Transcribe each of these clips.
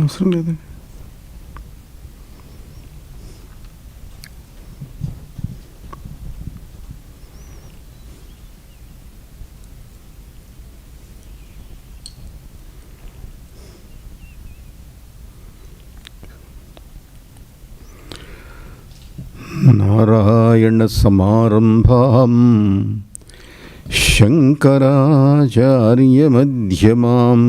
అవసరం లేదండి. నారాయణ సమారంభాం శంకరాచార్యమధ్యమాం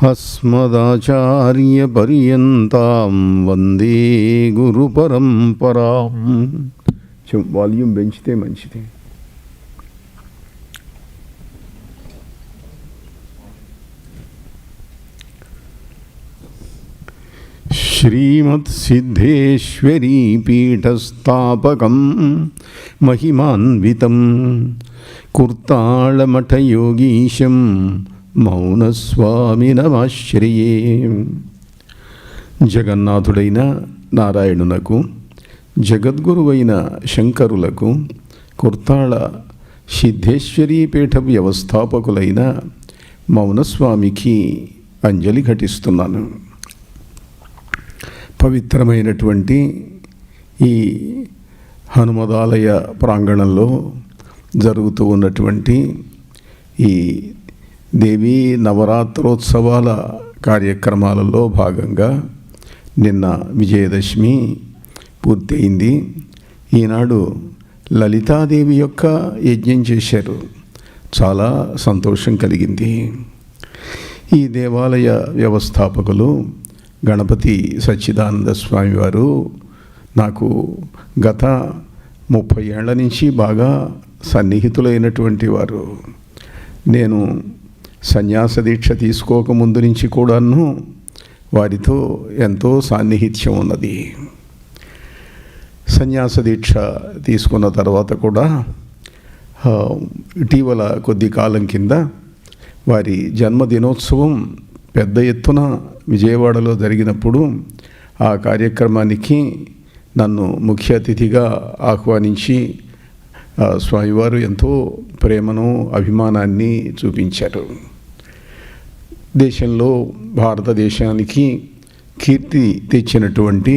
అస్మదాచార్యపర్యంతాం వందే గురు పరంపరాం. వాల్యూమ్ పెంచితే మంచిది. శ్రీమత్సిద్ధేశ్వరీ పీఠస్థాపకం మహిమాన్వితం కుర్తాళమఠయోగీశం మౌనస్వామినమాశ్రయే. జగన్నాథుడైన నారాయణునకు, జగద్గురువైన శంకరులకు, కుర్తాళ సిద్ధేశ్వరీ పీఠ వ్యవస్థాపకులైన మౌనస్వామికి అంజలి ఘటిస్తున్నాను. పవిత్రమైనటువంటి ఈ హనుమదాలయ ప్రాంగణంలో జరుగుతూ ఉన్నటువంటి ఈ దేవీ నవరాత్రోత్సవాల కార్యక్రమాలలో భాగంగా నిన్న విజయదశమి పూర్తయింది. ఈనాడు లలితాదేవి యొక్క యజ్ఞం చేశారు. చాలా సంతోషం కలిగింది. ఈ దేవాలయ వ్యవస్థాపకులు గణపతి సచ్చిదానంద స్వామి వారు నాకు గత 30 ఏళ్ల నుంచి బాగా సన్నిహితులైనటువంటి వారు. నేను సన్యాస దీక్ష తీసుకోకముందు నుంచి కూడాను వారితో ఎంతో సాన్నిహిత్యం ఉన్నది. సన్యాస దీక్ష తీసుకున్న తర్వాత కూడా ఇటీవల కొద్ది కాలం కింద వారి జన్మదినోత్సవం పెద్ద ఎత్తున విజయవాడలో జరిగినప్పుడు ఆ కార్యక్రమానికి నన్ను ముఖ్య అతిథిగా ఆహ్వానించి స్వామివారు ఎంతో ప్రేమను, అభిమానాన్ని చూపించారు. దేశంలో, భారతదేశానికి కీర్తి తెచ్చినటువంటి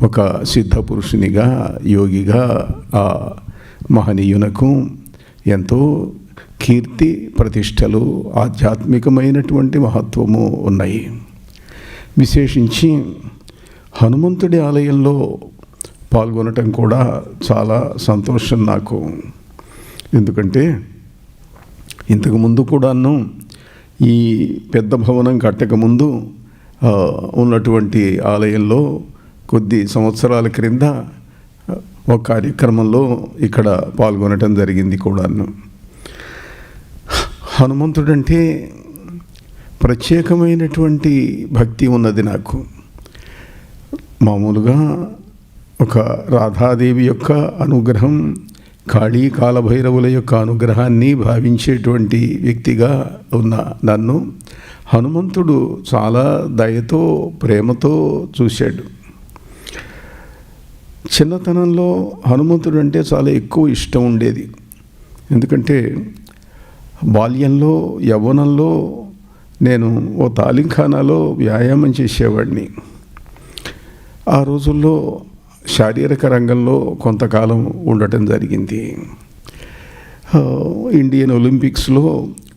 ఒక సిద్ధ పురుషునిగా, యోగిగా ఆ మహనీయునకు ఎంతో కీర్తి, ప్రతిష్టలు, ఆధ్యాత్మికమైనటువంటి మహత్వము ఉన్నాయి. విశేషించి హనుమంతుడి ఆలయంలో పాల్గొనటం కూడా చాలా సంతోషం నాకు. ఎందుకంటే ఇంతకుముందు కూడాను ఈ పెద్ద భవనం కట్టకముందు ఉన్నటువంటి ఆలయంలో కొద్ది సంవత్సరాల క్రింద ఒక కార్యక్రమంలో ఇక్కడ పాల్గొనటం జరిగింది కూడాను. హనుమంతుడంటే ప్రత్యేకమైనటువంటి భక్తి ఉన్నది నాకు. మామూలుగా ఒక రాధాదేవి యొక్క అనుగ్రహం, కాళీ కాలభైరవుల యొక్క అనుగ్రహాన్ని భావించేటువంటి వ్యక్తిగా ఉన్న నన్ను హనుమంతుడు చాలా దయతో, ప్రేమతో చూశాడు. చిన్నతనంలో హనుమంతుడు అంటే చాలా ఎక్కువ ఇష్టం ఉండేది. ఎందుకంటే బాల్యంలో, యవ్వనంలో నేను ఓ తాలింఖానాలో వ్యాయామం చేసేవాడిని. ఆ రోజుల్లో శారీరక రంగంలో కొంతకాలం ఉండటం జరిగింది. ఇండియన్ ఒలింపిక్స్లో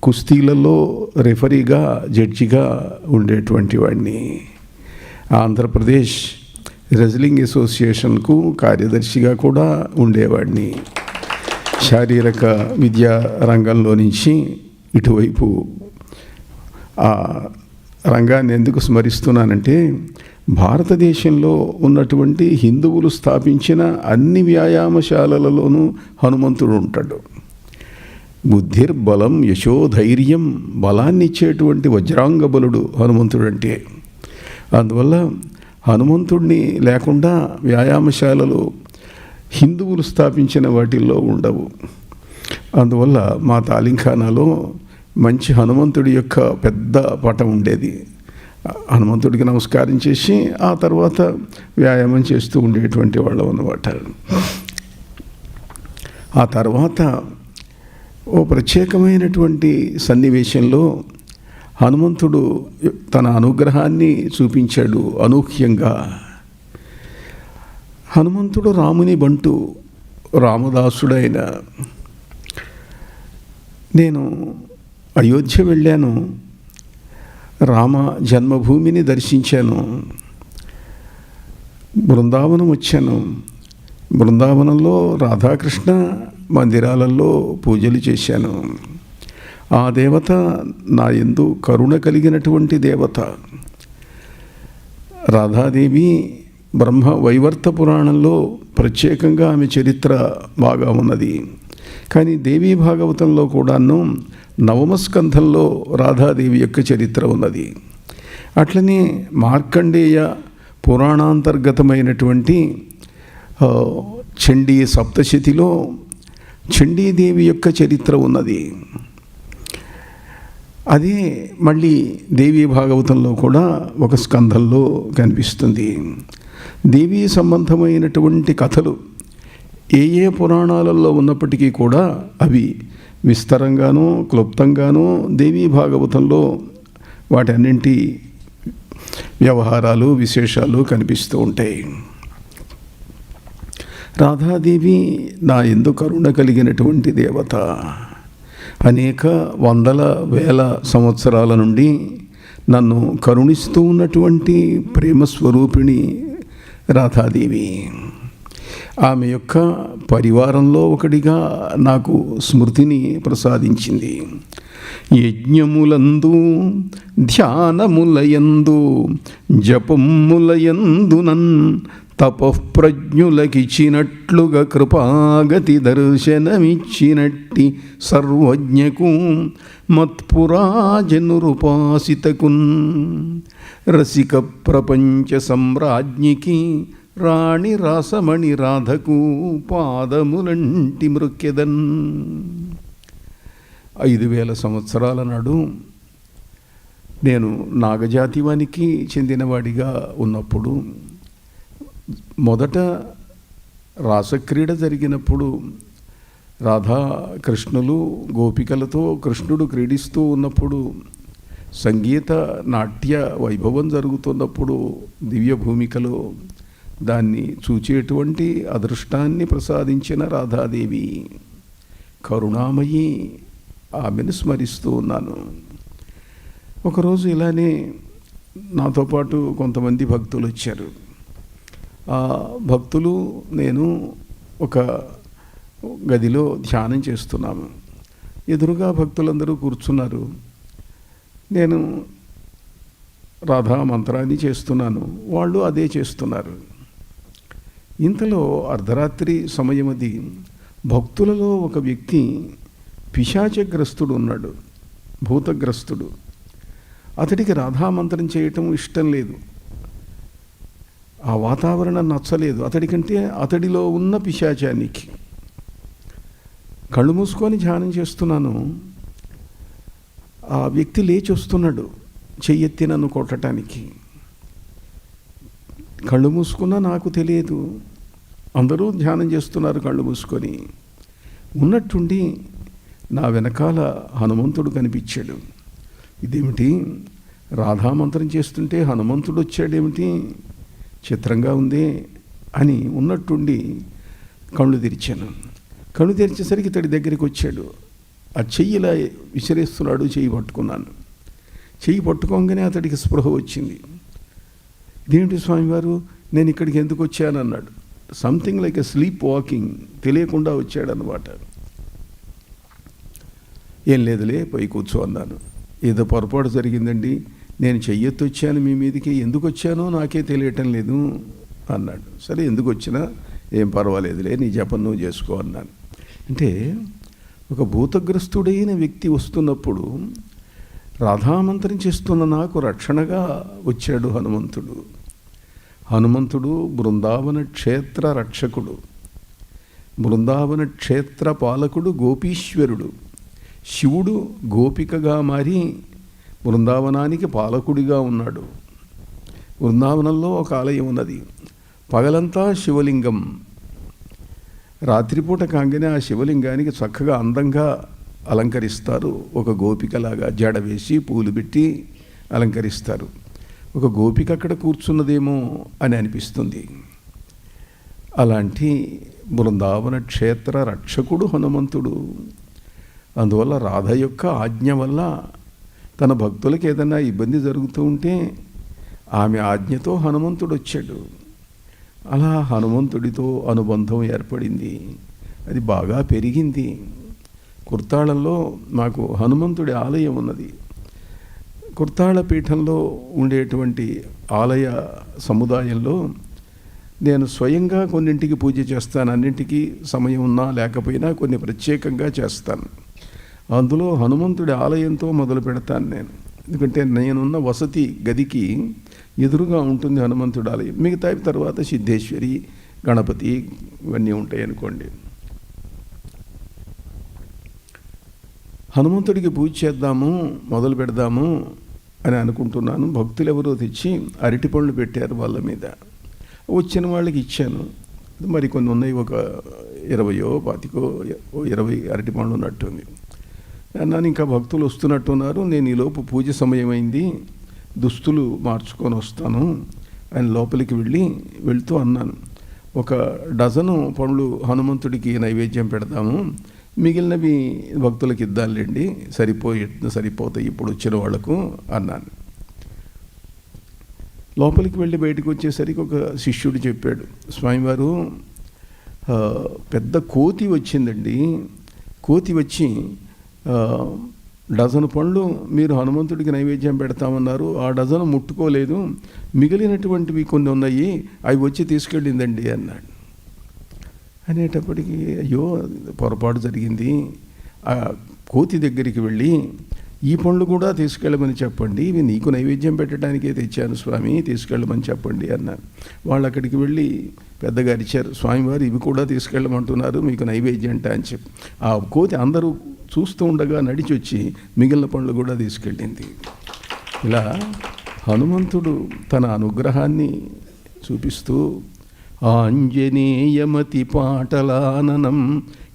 కుస్తీలలో రెఫరీగా, జడ్జిగా ఉండేటువంటి వాడిని. ఆంధ్రప్రదేశ్ రెజ్లింగ్ అసోసియేషన్కు కార్యదర్శిగా కూడా ఉండేవాడిని. శారీరక విద్యా రంగంలో నుంచి ఇటువైపు ఆ రంగాన్ని ఎందుకు స్మరిస్తున్నానంటే, భారతదేశంలో ఉన్నటువంటి హిందువులు స్థాపించిన అన్ని వ్యాయామశాలలలోనూ హనుమంతుడు ఉంటాడు. బుద్ధిర్బలం యశోధైర్యం, బలాన్ని ఇచ్చేటువంటి వజ్రాంగ బలుడు హనుమంతుడు అంటే. అందువల్ల హనుమంతుడిని లేకుండా వ్యాయామశాలలు హిందువులు స్థాపించిన వాటిల్లో ఉండవు. అందువల్ల మా తాలింఖానాలో మంచి హనుమంతుడి యొక్క పెద్ద పటం ఉండేది. హనుమంతుడికి నమస్కారం చేసి ఆ తర్వాత వ్యాయామం చేస్తూ ఉండేటువంటి వాళ్ళం అన్నమాట. ఆ తర్వాత ఓ ప్రత్యేకమైనటువంటి సన్నివేశంలో హనుమంతుడు తన అనుగ్రహాన్ని చూపించాడు అనూహ్యంగా. హనుమంతుడు రాముని బంటు, రామదాసుడైన. నేను అయోధ్య వెళ్ళాను, రామ జన్మభూమిని దర్శించాను, బృందావనం వచ్చాను. బృందావనంలో రాధాకృష్ణ మందిరాలలో పూజలు చేశాను. ఆ దేవత నా యందు కరుణ కలిగినటువంటి దేవత. రాధాదేవి బ్రహ్మ వైవర్త పురాణంలో ప్రత్యేకంగా ఆమె చరిత్ర బాగా ఉన్నది. కానీ దేవీ భాగవతంలో కూడాను నవమ స్కంధంలో రాధాదేవి యొక్క చరిత్ర ఉన్నది. అట్లనే మార్కండేయ పురాణాంతర్గతమైనటువంటి చండీ సప్తశతిలో చండీదేవి యొక్క చరిత్ర ఉన్నది. అదే మళ్ళీ దేవీ భాగవతంలో కూడా ఒక స్కంధంలో కనిపిస్తుంది. దేవీ సంబంధమైనటువంటి కథలు ఏ ఏ పురాణాలలో ఉన్నప్పటికీ కూడా అవి విస్తరంగానూ క్లుప్తంగానూ దేవీ భాగవతంలో వాటి అన్నింటి వ్యవహారాలు విశేషాలు కనిపిస్తూ ఉంటాయి. రాధాదేవి నా యందు కరుణ కలిగినటువంటి దేవత. అనేక వందల వేల సంవత్సరాల నుండి నన్ను కరుణిస్తూ ఉన్నటువంటి ప్రేమస్వరూపిణి రాధాదేవి. ఆమె యొక్క పరివారంలో ఒకటిగా నాకు స్మృతిని ప్రసాదించింది. యజ్ఞములందు ధ్యానములయందు జపములయందునన్ తపఃప్రజ్ఞులకిచ్చినట్లుగా కృపాగతి దర్శనమిచ్చినట్టి సర్వజ్ఞకు మత్పురాజనురుపాసితకున్ రసిక ప్రపంచ సమ్రాజ్ఞికి రాణి రాసమణి రాధకు పాదములంటి మృక్యదన్. 5000 సంవత్సరాల నాడు నేను నాగజాతివానికి చెందినవాడిగా ఉన్నప్పుడు మొదట రాసక్రీడ జరిగినప్పుడు రాధాకృష్ణులు గోపికలతో కృష్ణుడు క్రీడిస్తూ ఉన్నప్పుడు సంగీత నాట్య వైభవం జరుగుతున్నప్పుడు దివ్య భూమికలో దాన్ని చూచేటువంటి అదృష్టాన్ని ప్రసాదించిన రాధాదేవి కరుణామయి, ఆమెను స్మరిస్తూ ఉన్నాను. ఒకరోజు ఇలానే నాతో పాటు కొంతమంది భక్తులు వచ్చారు. ఆ భక్తులు నేను ఒక గదిలో ధ్యానం చేస్తున్నాము. ఎదురుగా భక్తులందరూ కూర్చున్నారు. నేను రాధా మంత్రాన్ని చేస్తున్నాను, వాళ్ళు అదే చేస్తున్నారు. ఇంతలో అర్ధరాత్రి సమయం అది. భక్తులలో ఒక వ్యక్తి పిశాచగ్రస్తుడు ఉన్నాడు, భూతగ్రస్తుడు. అతడికి రాధామంత్రం చేయటం ఇష్టం లేదు, ఆ వాతావరణం నచ్చలేదు అతడికంటే, అతడిలో ఉన్న పిశాచానికి. కళ్ళు మూసుకొని ధ్యానం చేస్తున్నాను. ఆ వ్యక్తి లేచి వస్తున్నాడు చెయ్యెత్తి నన్ను కొట్టడానికి. కళ్ళు మూసుకున్నా నాకు తెలియదు, అందరూ ధ్యానం చేస్తున్నారు కళ్ళు మూసుకొని. ఉన్నట్టుండి నా వెనకాల హనుమంతుడు కనిపించాడు. ఇదేమిటి, రాధామంత్రం చేస్తుంటే హనుమంతుడు వచ్చాడేమిటి, చిత్రంగా ఉంది అని ఉన్నట్టుండి కళ్ళు తెరిచాను. కళ్ళు తెరిచేసరికి ఇతడి దగ్గరికి వచ్చాడు. ఆ చెయ్యిలా విసిరేస్తున్నాడు. చెయ్యి పట్టుకున్నాను. చెయ్యి పట్టుకోగానే అతడికి స్పృహ వచ్చింది. ఇదేంటి స్వామివారు, నేను ఇక్కడికి ఎందుకు వచ్చానన్నాడు. Something like a sleep walking, తెలియకుండా వచ్చాడనమాట. ఏం లేదులే పోయి కూర్చో అన్నాను. ఏదో పొరపాటు జరిగిందండి, నేను చెయ్యెత్తి వచ్చాను మీ మీదకి, ఎందుకు వచ్చానో నాకే తెలియటం లేదు అన్నాడు. సరే ఎందుకు వచ్చినా ఏం పర్వాలేదులే, నీ జపం నువ్వు చేసుకో అన్నాను. అంటే ఒక భూతగ్రస్తుడైన వ్యక్తి వస్తున్నప్పుడు రాధామంత్రం చేస్తున్న నాకు రక్షణగా వచ్చాడు హనుమంతుడు. హనుమంతుడు బృందావన క్షేత్ర రక్షకుడు, బృందావన క్షేత్ర పాలకుడు, గోపీశ్వరుడు. శివుడు గోపికగా మారి బృందావనానికి పాలకుడిగా ఉన్నాడు. బృందావనంలో ఒక ఆలయం ఉన్నది. పగలంతా శివలింగం, రాత్రిపూట కాగానే ఆ శివలింగానికి చక్కగా అందంగా అలంకరిస్తారు. ఒక గోపికలాగా జడ వేసి పూలు పెట్టి అలంకరిస్తారు. ఒక గోపిక అక్కడ కూర్చున్నదేమో అని అనిపిస్తుంది. అలాంటి బృందావన క్షేత్ర రక్షకుడు హనుమంతుడు. అందువల్ల రాధ యొక్క ఆజ్ఞ వల్ల తన భక్తులకు ఏదైనా ఇబ్బంది జరుగుతూ ఉంటే ఆమె ఆజ్ఞతో హనుమంతుడు వచ్చాడు. అలా హనుమంతుడితో అనుబంధం ఏర్పడింది. అది బాగా పెరిగింది. కుర్తాళంలో మాకు హనుమంతుడి ఆలయం ఉన్నది. కుర్తాళ పీఠంలో ఉండేటువంటి ఆలయ సముదాయంలో నేను స్వయంగా కొన్నింటికి పూజ చేస్తాను. అన్నింటికి సమయం ఉన్నా లేకపోయినా కొన్ని ప్రత్యేకంగా చేస్తాను. అందులో హనుమంతుడి ఆలయంతో మొదలు పెడతాను నేను. ఎందుకంటే నేనున్న వసతి గదికి ఎదురుగా ఉంటుంది హనుమంతుడి ఆలయం. మిగతా తర్వాత సిద్ధేశ్వరి, గణపతి ఇవన్నీ ఉంటాయి అనుకోండి. హనుమంతుడికి పూజ చేద్దాము, మొదలు పెడదాము అని అనుకుంటున్నాను. భక్తులు ఎవరో తెచ్చి అరటి పళ్ళు పెట్టారు వాళ్ళ మీద. వచ్చిన వాళ్ళకి ఇచ్చాను. మరి కొన్ని ఉన్నాయి, ఒక 20 అరటి పండ్లు ఉన్నట్టుంది. అన్నాను ఇంకా భక్తులు వస్తున్నట్టున్నారు, నేను ఈలోపు పూజ సమయం అయింది, దుస్తులు మార్చుకొని వస్తాను అని లోపలికి వెళ్తూ అన్నాను. ఒక డజను పండ్లు హనుమంతుడికి నైవేద్యం పెడతాము, మిగిలినవి భక్తులకు ఇద్దాంలేండి, సరిపోతాయి ఇప్పుడు వచ్చిన వాళ్లకు అన్నాను. లోపలికి వెళ్ళి బయటకు వచ్చేసరికి ఒక శిష్యుడు చెప్పాడు, స్వామివారు పెద్ద కోతి వచ్చిందండి, కోతి వచ్చి డజను పండ్లు మీరు హనుమంతుడికి నైవేద్యం పెడతామన్నారు, ఆ డజను ముట్టుకోలేదు, మిగిలినటువంటివి కొన్ని ఉన్నాయి, అవి వచ్చి తీసుకెళ్ళిందండి అన్నాడు. అనేటప్పటికీ అయ్యో పొరపాటు జరిగింది, ఆ కోతి దగ్గరికి వెళ్ళి ఈ పండ్లు కూడా తీసుకెళ్ళమని చెప్పండి, ఇవి నీకు నైవేద్యం పెట్టడానికే తెచ్చాను స్వామి, తీసుకెళ్ళమని చెప్పండి అన్నాను. వాళ్ళు అక్కడికి వెళ్ళి పెద్దగా అరిచారు, స్వామివారు ఇవి కూడా తీసుకెళ్ళమంటున్నారు మీకు నైవేద్యం అంట అని చెప్పి. ఆ కోతి అందరూ చూస్తూ ఉండగా నడిచి వచ్చి మిగిలిన పండ్లు కూడా తీసుకెళ్ళింది. ఇలా హనుమంతుడు తన అనుగ్రహాన్ని చూపిస్తూ ఆంజనేయమతి పాటలాననం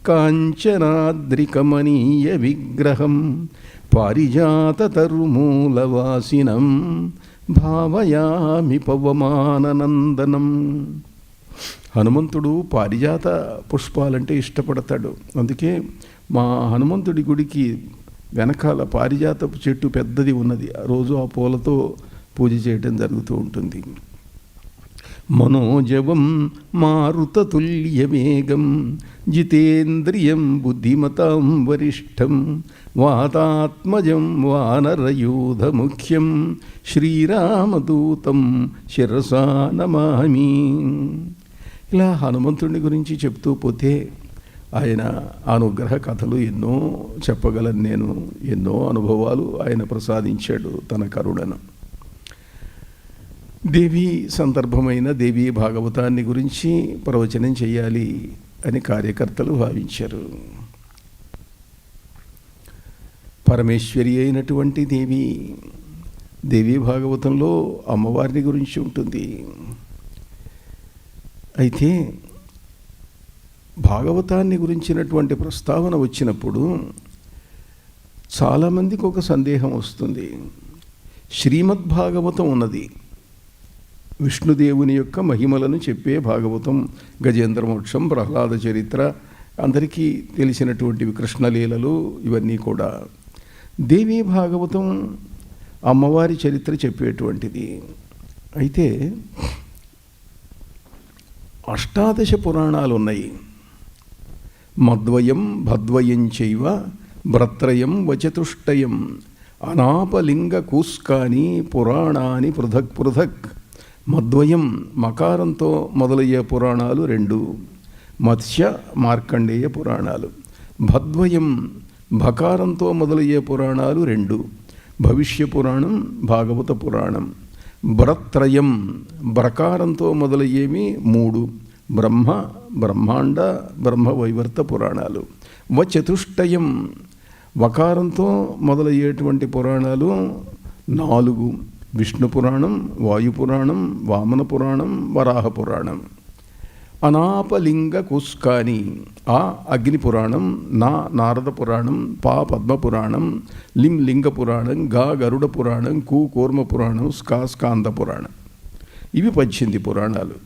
కాంచనాద్రికమనీయ విగ్రహం పారిజాత తరుమూలవాసినం భావయామి పవమాననందనం. హనుమంతుడు పారిజాత పుష్పాలంటే ఇష్టపడతాడు. అందుకే మా హనుమంతుడి గుడికి వెనకాల పారిజాతపు చెట్టు పెద్దది ఉన్నది. రోజు ఆ పూలతో పూజ చేయడం జరుగుతూ ఉంటుంది. మనోజవం మారుతతుల్యవేగం జితేంద్రియం బుద్ధిమతాం వరిష్టం వాతాత్మజం వానరయూధముఖ్యం శ్రీరామదూతం శిరసా నమామి. ఇలా హనుమంతుడి గురించి చెప్తూ పోతే ఆయన అనుగ్రహ కథలు ఎన్నో చెప్పగలను నేను. ఎన్నో అనుభవాలు ఆయన ప్రసాదించాడు తన కరుణను. దేవీ సందర్భమైన దేవీ భాగవతాన్ని గురించి ప్రవచనం చేయాలి అని కార్యకర్తలు భావించారు. పరమేశ్వరి అయినటువంటి దేవీ భాగవతంలో అమ్మవారిని గురించి ఉంటుంది. అయితే భాగవతాన్ని గురించినటువంటి ప్రస్తావన వచ్చినప్పుడు చాలామందికి ఒక సందేహం వస్తుంది. శ్రీమద్భాగవతం ఉన్నది, విష్ణుదేవుని యొక్క మహిమలను చెప్పే భాగవతం, గజేంద్రమోక్షం, ప్రహ్లాద చరిత్ర, అందరికీ తెలిసినటువంటివి, కృష్ణలీలలు, ఇవన్నీ కూడా. దేవీ భాగవతం అమ్మవారి చరిత్ర చెప్పేటువంటిది. అయితే అష్టాదశ పురాణాలు ఉన్నాయి. మద్వయం భద్వయం చైవ భ్రత్రయం వచతుష్టయం అనాపలింగ కూస్కాని పురాణాని పృథక్ పృథక్. మద్వయం మకారంతో మొదలయ్యే పురాణాలు 2, మత్స్య మార్కండేయ పురాణాలు. భద్వయం భకారంతో మొదలయ్యే పురాణాలు 2, భవిష్య పురాణం, భాగవత పురాణం. భ్రత్రయం బ్రకారంతో మొదలయ్యేవి 3, బ్రహ్మ, బ్రహ్మాండ, బ్రహ్మవైవర్త పురాణాలు. చతుష్టయం వకారంతో మొదలయ్యేటువంటి పురాణాలు 4, విష్ణు పురాణం, వాయు పురాణం, వామన పురాణం, వరాహ పురాణం. అనాపలింగ కుస్కాని, ఆ అగ్ని పురాణం, నా నారద పురాణం, పా పద్మ పురాణం, లిం లింగ పురాణం, గా గరుడ పురాణం, కు కూర్మ పురాణం, స్కా స్కాంద పురాణం. ఇవి 18 పురాణాలు.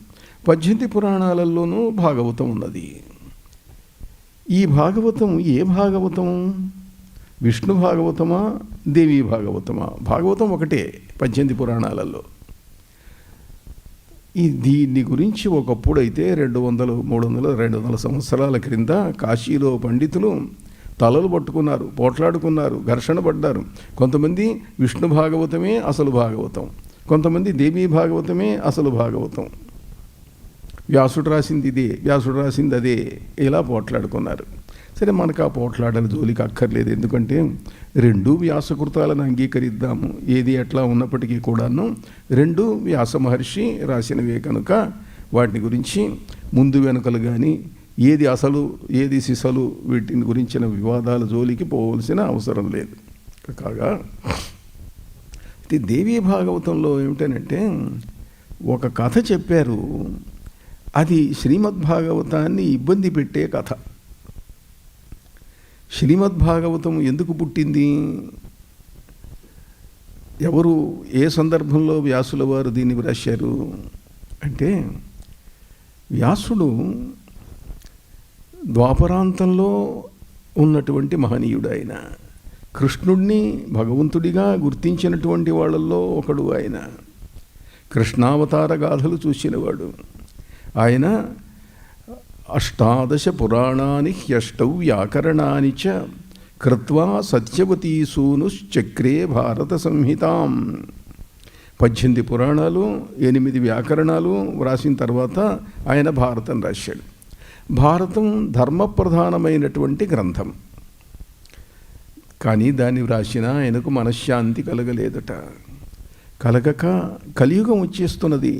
18 పురాణాలలోనూ భాగవతం ఉన్నది. ఈ భాగవతం ఏ భాగవతం? విష్ణు భాగవతమా, దేవీ భాగవతమా? భాగవతం ఒకటే 18 పురాణాలలో. దీన్ని గురించి ఒకప్పుడైతే 200, 300, 200 సంవత్సరాల క్రింద కాశీలో పండితులు తలలు పట్టుకున్నారు, పోట్లాడుకున్నారు, ఘర్షణ పడ్డారు. కొంతమంది విష్ణు భాగవతమే అసలు భాగవతం, కొంతమంది దేవీ భాగవతమే అసలు భాగవతం, వ్యాసుడు రాసింది ఇదే, వ్యాసుడు రాసింది అదే, ఇలా పోట్లాడుకున్నారు. సరే, మనకు ఆ పోట్లాడని జోలికి అక్కర్లేదు. ఎందుకంటే 2 వ్యాసకృతాలను అంగీకరిద్దాము. ఏది ఎట్లా ఉన్నప్పటికీ కూడాను 2 వ్యాస మహర్షి రాసినవే కనుక వాటిని గురించి ముందు వెనుకలు కానీ ఏది అసలు ఏది సిసలు వీటిని గురించిన వివాదాల జోలికి పోవలసిన అవసరం లేదు. కాగా దేవీ భాగవతంలో ఏమిటనంటే ఒక కథ చెప్పారు. అది శ్రీమద్భాగవతాన్ని ఇబ్బంది పెట్టే కథ. శ్రీమద్భాగవతం ఎందుకు పుట్టింది? ఎవరు, ఏ సందర్భంలో వ్యాసుల వారు దీన్ని వ్రాశారు అంటే, వ్యాసుడు ద్వాపరాంతంలో ఉన్నటువంటి మహనీయుడు. ఆయన కృష్ణుడిని భగవంతుడిగా గుర్తించినటువంటి వాళ్ళల్లో ఒకడు. ఆయన కృష్ణావతార గాథలు చూసినవాడు. ఆయన 18 పురాణాని హ్యష్టౌ వ్యాకరణాని చ కృత్వా సత్యవతీ సూనుశ్చక్రే భారత సంహితాం. 18 పురాణాలు, 8 వ్యాకరణాలు వ్రాసిన తర్వాత ఆయన భారతం రాశాడు. భారతం ధర్మప్రధానమైనటువంటి గ్రంథం. కానీ దాన్ని వ్రాసిన ఆయనకు మనశ్శాంతి కలగలేదట. కలగక కలియుగం వచ్చేస్తున్నది.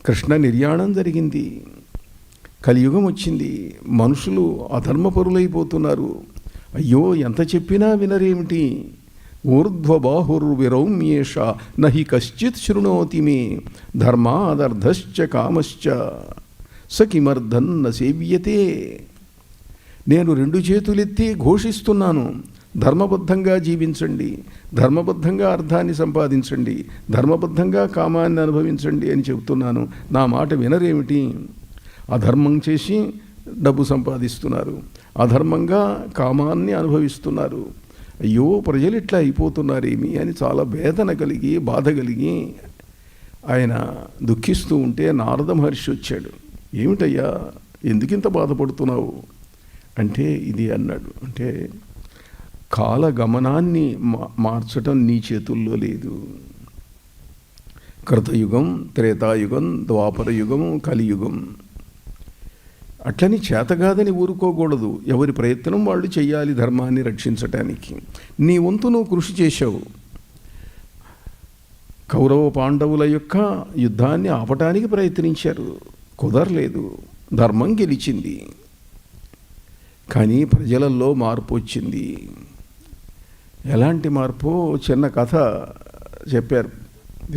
కృష్ణ నిర్యాణం జరిగింది. కలియుగం వచ్చింది. మనుషులు అధర్మపరులైపోతున్నారు. అయ్యో, ఎంత చెప్పినా వినరేమిటి? ఊర్ధ్వబాహుర్విరౌమ్యేష నహి కశ్చిత్ శృణోతి మే ధర్మాదర్ధశ్చ కామశ్చ సకిమర్ధన్న సేవ్యతే. నేను 2 చేతులెత్తి ఘోషిస్తున్నాను, ధర్మబద్ధంగా జీవించండి, ధర్మబద్ధంగా అర్థాన్ని సంపాదించండి, ధర్మబద్ధంగా కామాన్ని అనుభవించండి అని చెబుతున్నాను. నా మాట వినరేమిటి? అధర్మం చేసి డబ్బు సంపాదిస్తున్నారు, అధర్మంగా కామాన్ని అనుభవిస్తున్నారు. అయ్యో, ప్రజలు ఇట్లా అయిపోతున్నారేమి అని చాలా వేదన కలిగి, బాధ కలిగి ఆయన దుఃఖిస్తూ ఉంటే నారద మహర్షి వచ్చాడు. ఏమిటయ్యా, ఎందుకింత బాధపడుతున్నావు అంటే ఇది అన్నాడు. అంటే కాలగమనాన్ని మార్చటం నీ చేతుల్లో లేదు. కృతయుగం, త్రేతాయుగం, ద్వాపరయుగం, కలియుగం. అట్లని చేతగాదని ఊరుకోకూడదు. ఎవరి ప్రయత్నం వాళ్ళు చేయాలి ధర్మాన్ని రక్షించటానికి. నీ వంతు నువ్వు కృషి చేశావు. కౌరవ పాండవుల యొక్క యుద్ధాన్ని ఆపటానికి ప్రయత్నించారు, కుదరలేదు. ధర్మం గెలిచింది. కానీ ప్రజలలో మార్పు వచ్చింది. ఎలాంటి మార్పు? చిన్న కథ చెప్పారు.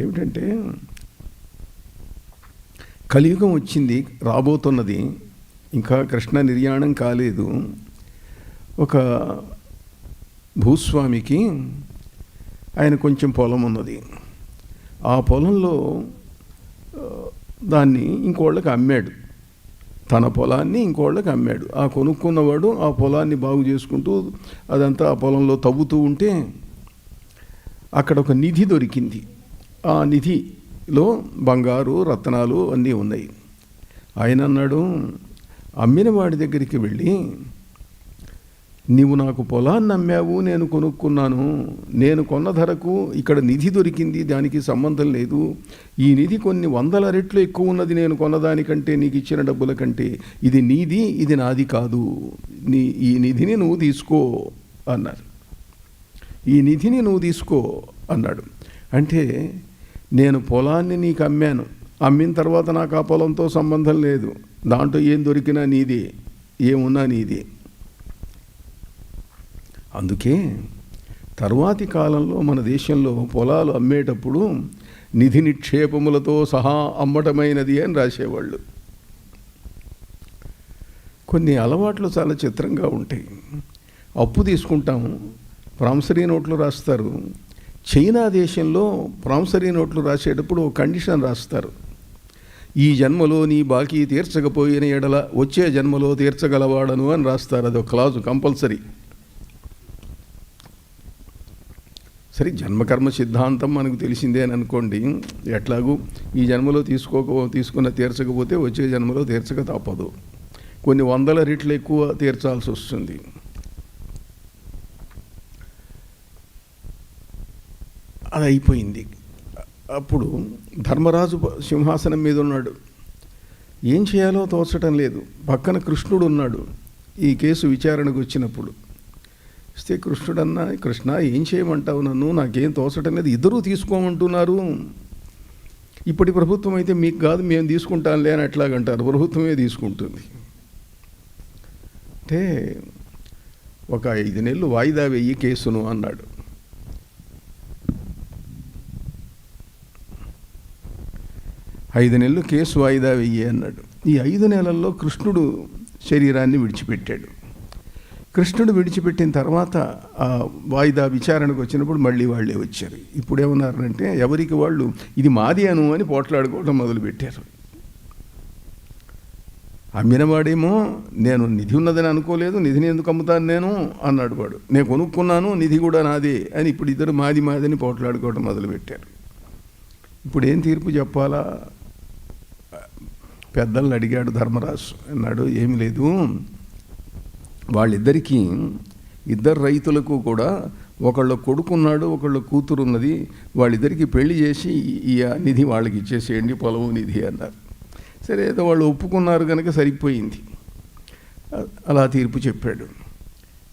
ఏమిటంటే, కలియుగం వచ్చింది, రాబోతున్నది, ఇంకా కృష్ణ నిర్యాణం కాలేదు. ఒక భూస్వామికి ఆయన కొంచెం పొలం ఉన్నది. ఆ పొలంలో దాన్ని ఇంకోళ్ళకి అమ్మాడు. తన పొలాన్ని ఇంకోళ్ళకి అమ్మాడు. ఆ కొనుక్కున్నవాడు ఆ పొలాన్ని బాగు చేసుకుంటూ అదంతా ఆ పొలంలో తవ్వుతూ ఉంటే అక్కడ ఒక నిధి దొరికింది. ఆ నిధిలో బంగారు, రత్నాలు అన్నీ ఉన్నాయి. ఆయన అన్నాడు, అమ్మిన వాడి దగ్గరికి వెళ్ళి, నీవు నాకు పొలాన్ని అమ్మావు, నేను కొనుక్కున్నాను, నేను కొన్న ధరకు ఇక్కడ నిధి దొరికింది, దానికి సంబంధం లేదు. ఈ నిధి కొన్ని 100 రెట్లు ఎక్కువ ఉన్నది నేను కొన్నదానికంటే, నీకు ఇచ్చిన డబ్బుల కంటే. ఇది నీది, ఇది నాది కాదు. ఈ నిధిని నువ్వు తీసుకో అన్నారు. ఈ నిధిని నువ్వు తీసుకో అన్నాడు. అంటే నేను పొలాన్ని నీకు అమ్మాను, అమ్మిన తర్వాత నాకు ఆ పొలంతో సంబంధం లేదు, దాంట్లో ఏం దొరికినా నీదే, ఏమున్నా నీదే. అందుకే తరువాతి కాలంలో మన దేశంలో పొలాలు అమ్మేటప్పుడు నిధి నిక్షేపములతో సహా అమ్మటమైనది అని రాసేవాళ్ళు. కొన్ని అలవాట్లు చాలా చిత్రంగా ఉంటాయి. అప్పు తీసుకుంటాము, ప్రామిసరీ నోట్లు రాస్తారు. చైనా దేశంలో ప్రామిసరీ నోట్లు రాసేటప్పుడు ఒక కండిషన్ రాస్తారు. ఈ జన్మలో నీ బాకీ తీర్చకపోయిన ఎడల వచ్చే జన్మలో తీర్చగలవాడను అని రాస్తారు. అదొక క్లాజు కంపల్సరీ. సరే, జన్మకర్మ సిద్ధాంతం మనకు తెలిసిందే అని అనుకోండి. ఎట్లాగూ ఈ జన్మలో తీసుకున్న తీర్చకపోతే వచ్చే జన్మలో తీర్చక తప్పదు. కొన్ని 100 రెట్లు ఎక్కువ తీర్చాల్సి వస్తుంది. అది అయిపోయింది. అప్పుడు ధర్మరాజు సింహాసనం మీద ఉన్నాడు. ఏం చేయాలో తోచటం లేదు. పక్కన కృష్ణుడు ఉన్నాడు. ఈ కేసు విచారణకు వచ్చినప్పుడు వస్తే కృష్ణుడన్నా, కృష్ణ ఏం చేయమంటావు నన్ను, నాకేం తోచటం లేదు, ఇద్దరూ తీసుకోమంటున్నారు. ఇప్పటి ప్రభుత్వం అయితే మీకు కాదు మేము తీసుకుంటాంలే అని ఎట్లాగంటారు, ప్రభుత్వమే తీసుకుంటుంది. అంటే ఒక 5 నెలలు వాయిదా వెయ్యి కేసును అన్నాడు. 5 నెలలు కేసు వాయిదా వెయ్యి అన్నాడు. ఈ 5 నెలల్లో కృష్ణుడు శరీరాన్ని విడిచిపెట్టాడు. కృష్ణుడు విడిచిపెట్టిన తర్వాత ఆ వాయిదా విచారణకు వచ్చినప్పుడు మళ్ళీ వాళ్ళే వచ్చారు. ఇప్పుడు ఏమన్నారంటే ఎవరికి వాళ్ళు ఇది మాది అను అని పోట్లాడుకోవడం మొదలుపెట్టారు. అమ్మినవాడేమో నేను నిధి ఉన్నదని అనుకోలేదు, నిధిని ఎందుకు అమ్ముతాను నేను అన్నాడు వాడు. నేను కొనుక్కున్నాను, నిధి కూడా నాదే అని ఇప్పుడు ఇద్దరు మాది మాదని పోట్లాడుకోవడం మొదలుపెట్టారు. ఇప్పుడు ఏం తీర్పు చెప్పాలా? పెద్దలను అడిగాడు ధర్మరాజు. అన్నాడు, ఏమి లేదు, వాళ్ళిద్దరికీ, ఇద్దరు రైతులకు కూడా ఒకళ్ళ కొడుకున్నాడు, ఒకళ్ళ కూతురు ఉన్నది, వాళ్ళిద్దరికీ పెళ్లి చేసి ఈ నిధి వాళ్ళకి ఇచ్చేసేయండి, పొలము నిధి అన్నారు. సరే, ఏదో వాళ్ళు ఒప్పుకున్నారు కనుక సరిపోయింది. అలా తీర్పు చెప్పాడు.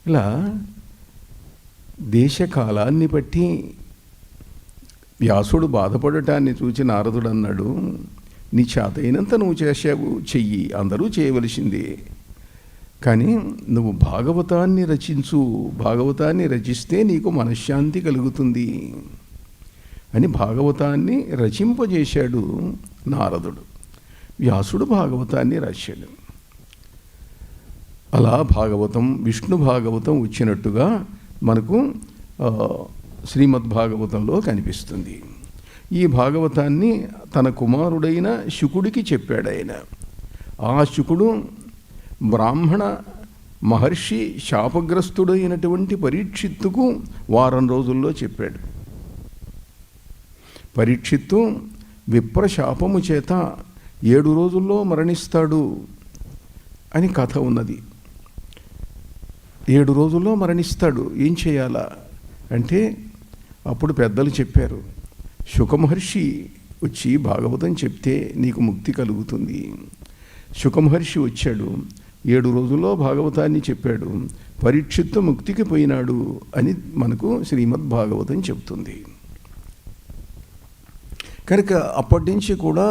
ఇలా దేశకాలాన్ని బట్టి వ్యాసుడు బాధపడటాన్ని చూచి నారదుడు అన్నాడు, నీ చేతైనంత నువ్వు చేసావు, చెయ్యి, అందరూ చేయవలసిందే. కానీ నువ్వు భాగవతాన్ని రచించు, భాగవతాన్ని రచిస్తే నీకు మనశ్శాంతి కలుగుతుంది అని భాగవతాన్ని రచింపజేశాడు నారదుడు. వ్యాసుడు భాగవతాన్ని రాశాడు. అలా భాగవతం, విష్ణు భాగవతం వచ్చినట్టుగా మనకు శ్రీమద్భాగవతంలో కనిపిస్తుంది. ఈ భాగవతాన్ని తన కుమారుడైన శుకుడికి చెప్పాడు ఆయన. ఆ శుకుడు బ్రాహ్మణ మహర్షి శాపగ్రస్తుడైనటువంటి పరీక్షిత్తుకు వారం రోజుల్లో చెప్పాడు. పరీక్షిత్తు విప్రశాపము చేత 7 రోజుల్లో మరణిస్తాడు అని కథ ఉన్నది. 7 రోజుల్లో మరణిస్తాడు, ఏం చేయాలా అంటే అప్పుడు పెద్దలు చెప్పారు, శుకమహర్షి వచ్చి భాగవతం చెప్తే నీకు ముక్తి కలుగుతుంది. శుకమహర్షి వచ్చాడు, 7 రోజుల్లో భాగవతాన్ని చెప్పాడు, పరీక్షిత్తు ముక్తికి పోయినాడు అని మనకు శ్రీమద్భాగవతం చెప్తుంది. కనుక అప్పటి నుంచి కూడా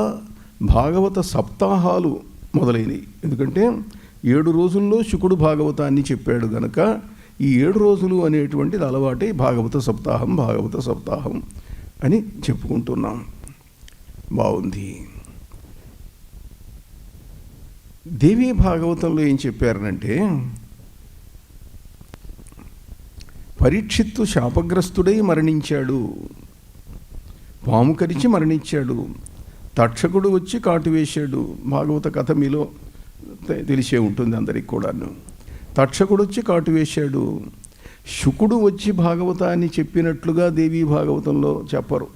భాగవత సప్తాహాలు మొదలైనవి. ఎందుకంటే 7 రోజుల్లో శుకుడు భాగవతాన్ని చెప్పాడు గనక ఈ 7 రోజులు అనేటువంటిది అలవాటే భాగవత సప్తాహం అని చెప్పుకుంటున్నాం. బాగుంది. దేవీ భాగవతంలో ఏం చెప్పారనంటే, పరీక్షిత్తు శాపగ్రస్తుడై మరణించాడు, పాము కరిచి మరణించాడు, తక్షకుడు వచ్చి కాటు వేశాడు. భాగవత కథ మీలో తెలిసే ఉంటుంది అందరికి కూడాను. తక్షకుడు వచ్చి కాటు వేశాడు. శుకుడు వచ్చి భాగవతాన్ని చెప్పినట్లుగా దేవీ భాగవతంలో చెప్పరు.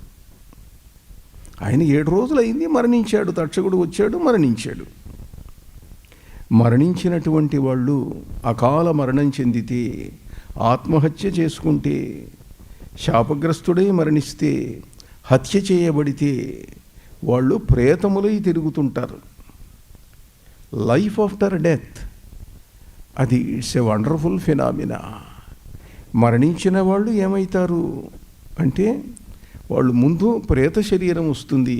ఆయన 7 రోజులు అయింది, మరణించాడు. తక్షకుడు వచ్చాడు, మరణించాడు. మరణించినటువంటి వాళ్ళు అకాల మరణం చెందితే, ఆత్మహత్య చేసుకుంటే, శాపగ్రస్తుడై మరణిస్తే, హత్య చేయబడితే వాళ్ళు ప్రేతములై తిరుగుతుంటారు. లైఫ్ ఆఫ్టర్ డెత్, అది ఇట్స్ ఎ వండర్ఫుల్ ఫినామినా. మరణించిన వాళ్ళు ఏమవుతారు అంటే, వాళ్ళు ముందు ప్రేత శరీరం వస్తుంది.